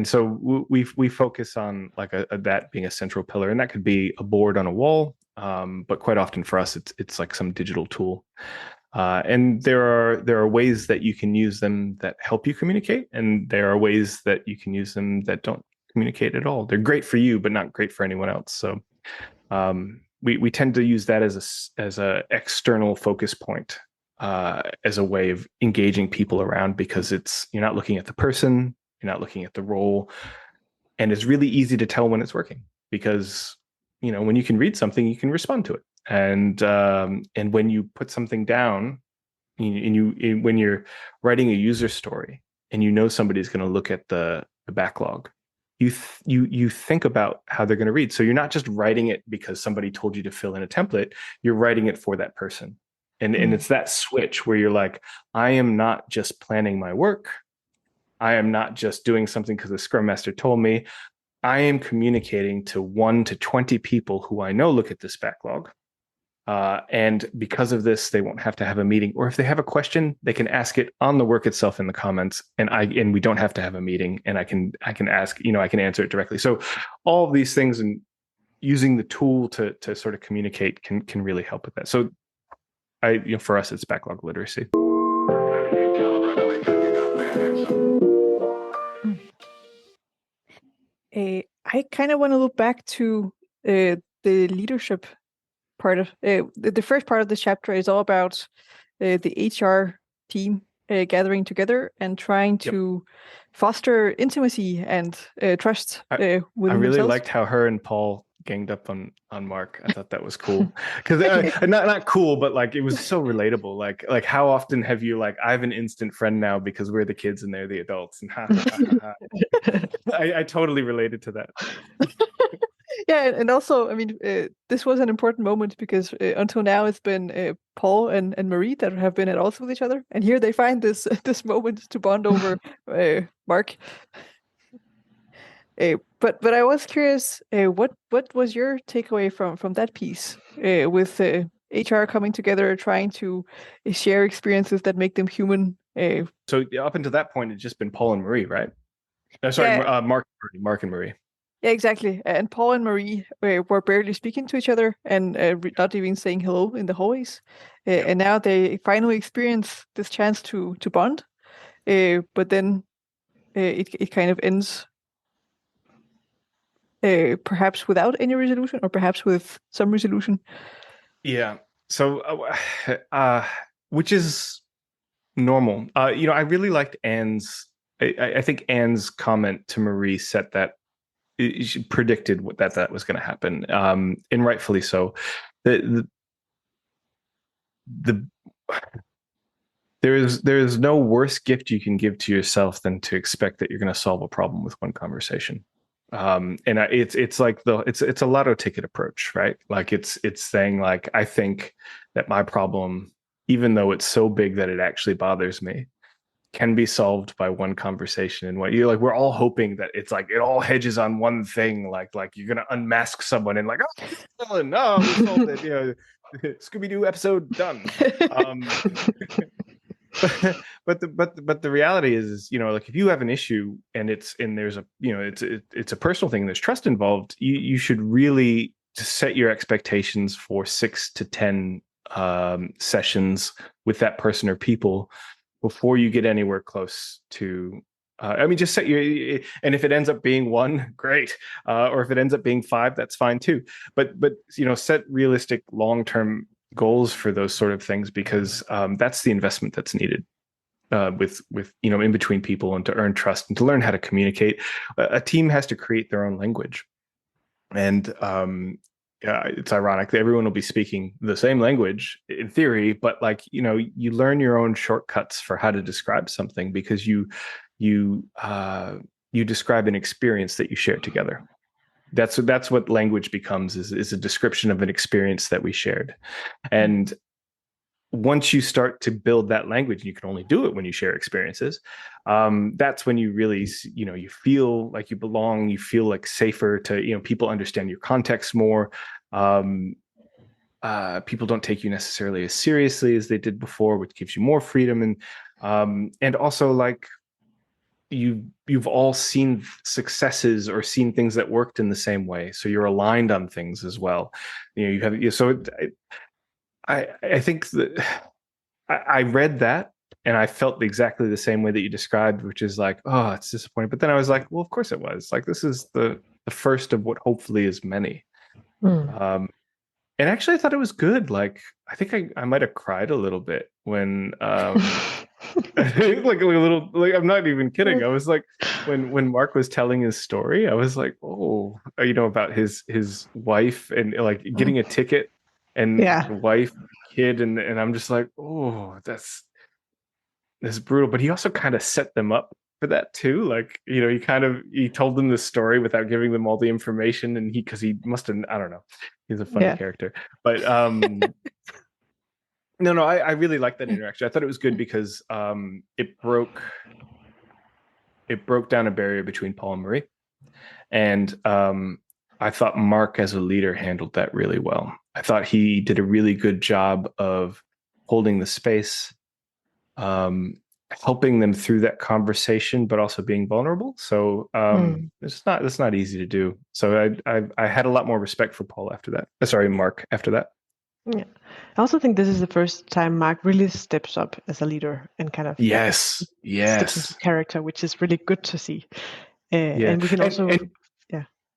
so we focus on like that being a central pillar, and that could be a board on a wall, but quite often for us it's like some digital tool. And there are ways that you can use them that help you communicate, and there are ways that you can use them that don't communicate at all. They're great for you, but not great for anyone else. So we tend to use that as a external focus point, as a way of engaging people around, because you're not looking at the person, you're not looking at the role, and it's really easy to tell when it's working, because when you can read something, you can respond to it, and when you put something down, when you're writing a user story and somebody's going to look at the backlog, you think about how they're going to read. So you're not just writing it because somebody told you to fill in a template. You're writing it for that person. And it's that switch where you're like, I am not just planning my work. I am not just doing something because the Scrum Master told me. I am communicating to 1 to 20 people who I know look at this backlog. And because of this, they won't have to have a meeting. Or if they have a question, they can ask it on the work itself in the comments, and we don't have to have a meeting. And I can ask, I can answer it directly. So all of these things and using the tool to sort of communicate can really help with that. So for us, it's backlog literacy. I kind of want to look back to the leadership part of the first part of this chapter is all about the HR team gathering together and trying to foster intimacy and trust within I really themselves. liked how her and Paul ganged up on Mark. I thought that was cool because not cool, but like it was so relatable. Like how often have you I have an instant friend now because we're the kids and they're the adults, and I totally related to that. Yeah, and also, I mean, this was an important moment because until now it's been Paul and Marie that have been at odds with each other, and here they find this this moment to bond over Mark. But I was curious, what was your takeaway from that piece with HR coming together, trying to share experiences that make them human? So up until that point, it's just been Paul and Marie, right? Sorry, Mark and Marie. Yeah, exactly. And Paul and Marie were barely speaking to each other and not even saying hello in the hallways. And now they finally experience this chance to bond. But then it kind of ends perhaps without any resolution or perhaps with some resolution. Yeah. So, which is normal. I really liked Anne's. I think Anne's comment to Marie set that. She predicted that was going to happen, and rightfully so. There is no worse gift you can give to yourself than to expect that you're going to solve a problem with one conversation. And it's like it's a lotto ticket approach, right? Like it's saying like, I think that my problem, even though it's so big that it actually bothers me, can be solved by one conversation. And what you're we're all hoping that it's like it all hedges on one thing, like you're gonna unmask someone and no, we solved it. Scooby-Doo episode done. But the reality is, if you have an issue and there's a it's a personal thing, there's trust involved, you should really set your expectations for 6 to 10 sessions with that person or people before you get anywhere close to just set your, and if it ends up being 1, great, or if it ends up being 5, that's fine too, but set realistic long-term goals for those sort of things, because that's the investment that's needed with in between people, and to earn trust and to learn how to communicate. A team has to create their own language, and it's ironic that everyone will be speaking the same language in theory, but you learn your own shortcuts for how to describe something, because you describe an experience that you share together. That's what language becomes, is a description of an experience that we shared. And once you start to build that language, you can only do it when you share experiences. That's when you really, you feel like you belong. You feel like safer to, people understand your context more. People don't take you necessarily as seriously as they did before, which gives you more freedom. And also you've all seen successes or seen things that worked in the same way. So you're aligned on things as well. I think that I read that and I felt exactly the same way that you described, which is like, oh, it's disappointing. But then I was like, well, of course it was. Like, this is the first of what hopefully is many. And actually, I thought it was good. Like, I think I might have cried a little bit when, like a little, like, I'm not even kidding. I was like, when Mark was telling his story, I was like, oh, about his wife and like getting a ticket. And the wife, kid, and I'm just like, oh, that's brutal. But he also kind of set them up for that too. Like, he told them the story without giving them all the information, and because he must have, I don't know, he's a funny character. But no, I really liked that interaction. I thought it was good because it broke down a barrier between Paul and Marie. And I thought Mark as a leader handled that really well. I thought he did a really good job of holding the space, helping them through that conversation, but also being vulnerable. So it's not easy to do. So I had a lot more respect for Paul after that. Sorry, Mark, after that. Yeah. I also think this is the first time Mark really steps up as a leader and kind of Yes. steps into character, which is really good to see. And we can also, yeah.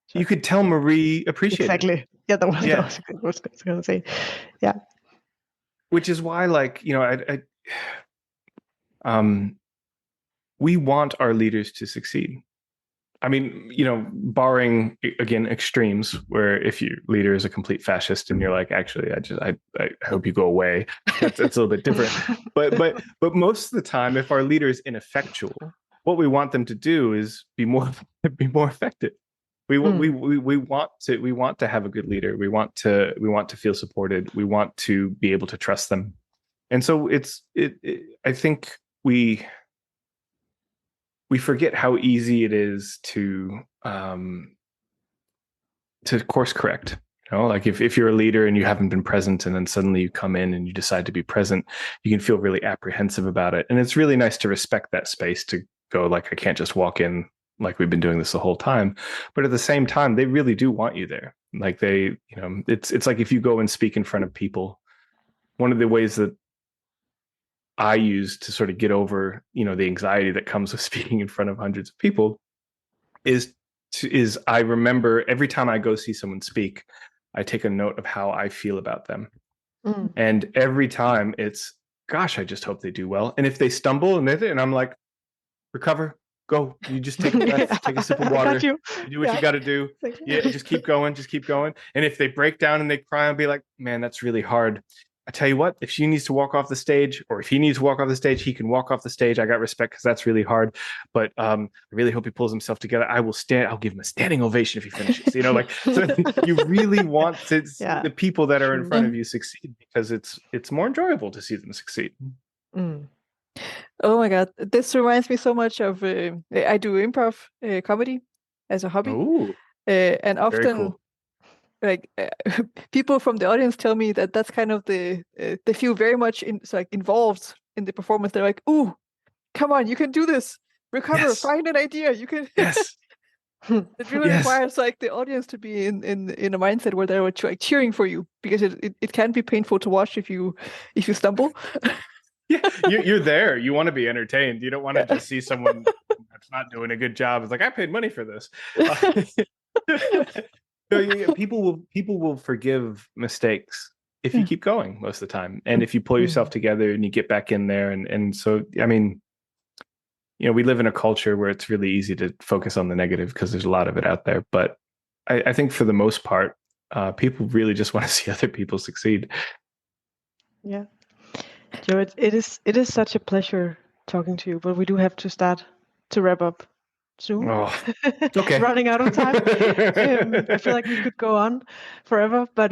Sorry. You could tell Marie appreciated it. Exactly. Yeah, that was what I was going to say. Yeah. Which is why, like, you know, we want our leaders to succeed. I mean, you know, barring again extremes where if your leader is a complete fascist and you're like, actually, I hope you go away. That's a little bit different. But most of the time, if our leader is ineffectual, what we want them to do is be more effective. We want to have a good leader. We want to feel supported. We want to be able to trust them. And so I think we forget how easy it is to course correct. You know, like if you're a leader and you haven't been present and then suddenly you come in and you decide to be present, you can feel really apprehensive about it. And it's really nice to respect that space to go like, I can't just walk in like we've been doing this the whole time. But at the same time, they really do want you there. Like you know, it's like if you go and speak in front of people, one of the ways that I use to sort of get over, you know, the anxiety that comes with speaking in front of hundreds of people is I remember every time I go see someone speak, I take a note of how I feel about them. And every time it's, gosh, I just hope they do well. And if they stumble and I'm like, recover, go. You just take a breath, take a sip of water. You do what you got to do. Yeah, just keep going. And if they break down and they cry, I'll be like, man, that's really hard. I tell you what, if she needs to walk off the stage, or if he needs to walk off the stage, he can walk off the stage. I got respect because that's really hard. But I really hope he pulls himself together. I'll give him a standing ovation if he finishes. You know, like, so you really want the people that are in front of you succeed, because it's more enjoyable to see them succeed. Oh my God, this reminds me so much of I do improv comedy as a hobby. And often cool. Like people from the audience tell me that that's kind of they feel very much involved in the performance. They're like, "Ooh, come on, you can do this. Recover, find an idea. You can." Yes. It really requires like the audience to be in a mindset where they're like cheering for you, because it can be painful to watch if you stumble. Yeah, you're there. You want to be entertained. You don't want to just see someone that's not doing a good job. It's like, I paid money for this. People will forgive mistakes if you keep going most of the time, and if you pull yourself together and you get back in there. And so, I mean, you know, we live in a culture where it's really easy to focus on the negative because there's a lot of it out there. But I think for the most part, people really just want to see other people succeed. Yeah. Joe, it is such a pleasure talking to you, but we do have to start to wrap up soon. Oh, okay. Running out of time. I feel like we could go on forever, but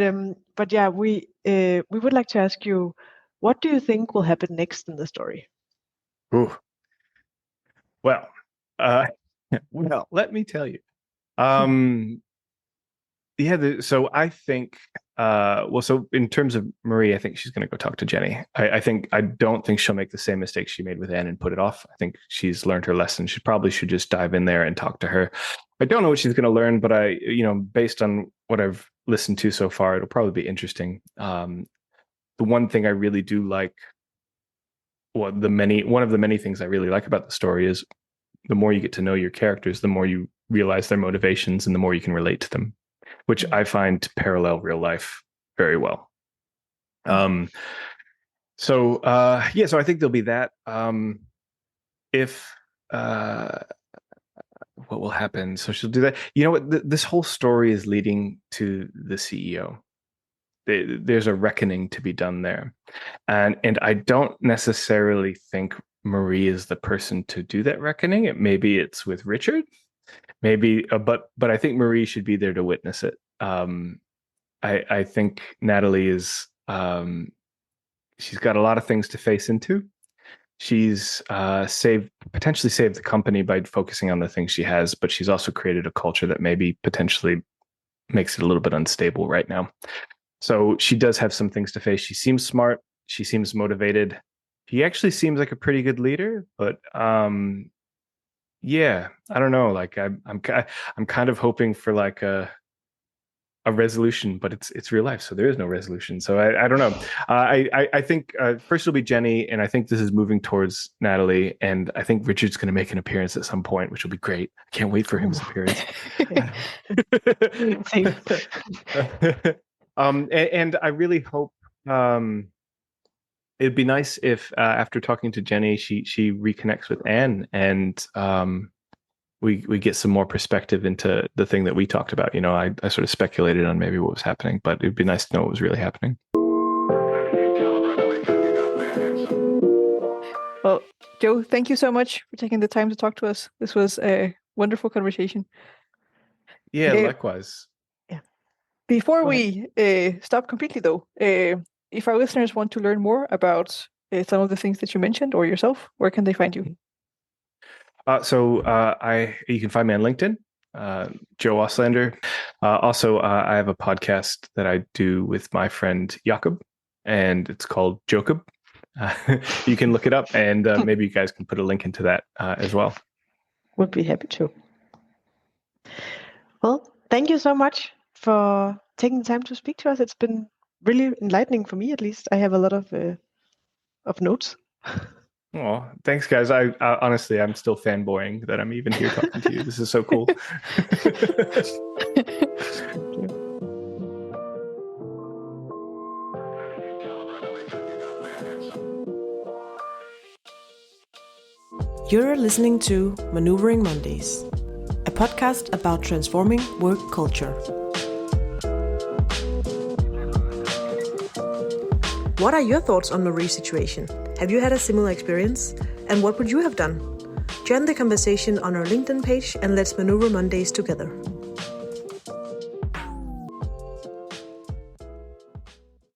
yeah, we would like to ask you, what do you think will happen next in the story? Ooh. Well, let me tell you. So I think, so in terms of Marie, I think she's going to go talk to Jenny. I don't think she'll make the same mistake she made with Anne and put it off. I think she's learned her lesson. She probably should just dive in there and talk to her. I don't know what she's going to learn, but based on what I've listened to so far, it'll probably be interesting. The one thing I really do like, one of the many things I really like about the story is the more you get to know your characters, the more you realize their motivations and the more you can relate to them, which I find to parallel real life very well. So I think there'll be that. What will happen? So she'll do that. You know what? This whole story is leading to the CEO. There's a reckoning to be done there, and I don't necessarily think Marie is the person to do that reckoning. Maybe it's with Richard. Maybe, but I think Marie should be there to witness it. I think Natalie is, she's got a lot of things to face into, she's potentially saved the company by focusing on the things she has, but she's also created a culture that maybe potentially makes it a little bit unstable right now. So she does have some things to face. She seems smart. She seems motivated. He actually seems like a pretty good leader, but yeah, I don't know. Like I'm kind of hoping for like a resolution, but it's real life, so there is no resolution. So I don't know. I think first it'll be Jenny, and I think this is moving towards Natalie, and I think Richard's going to make an appearance at some point, which will be great. I can't wait for his appearance. Same. And I really hope it'd be nice if after talking to Jenny, she reconnects with Anne, and we get some more perspective into the thing that we talked about. You know, I sort of speculated on maybe what was happening, but it'd be nice to know what was really happening. Well, Joe, thank you so much for taking the time to talk to us. This was a wonderful conversation. Yeah, likewise. Yeah. Before we stop completely, though, if our listeners want to learn more about some of the things that you mentioned or yourself, where can they find you? You can find me on LinkedIn, Joe Auslander. Also, I have a podcast that I do with my friend Jakob, and it's called Jokob. You can look it up, and maybe you guys can put a link into that as well. Would be happy to. Well, thank you so much for taking the time to speak to us. It's been really enlightening for me, at least. I have a lot of notes. Oh, thanks, guys. I honestly, I'm still fanboying that I'm even here talking to you. This is so cool. You're listening to Maneuvering Mondays, a podcast about transforming work culture. What are your thoughts on Marie's situation? Have you had a similar experience? And what would you have done? Join the conversation on our LinkedIn page and let's maneuver Mondays together.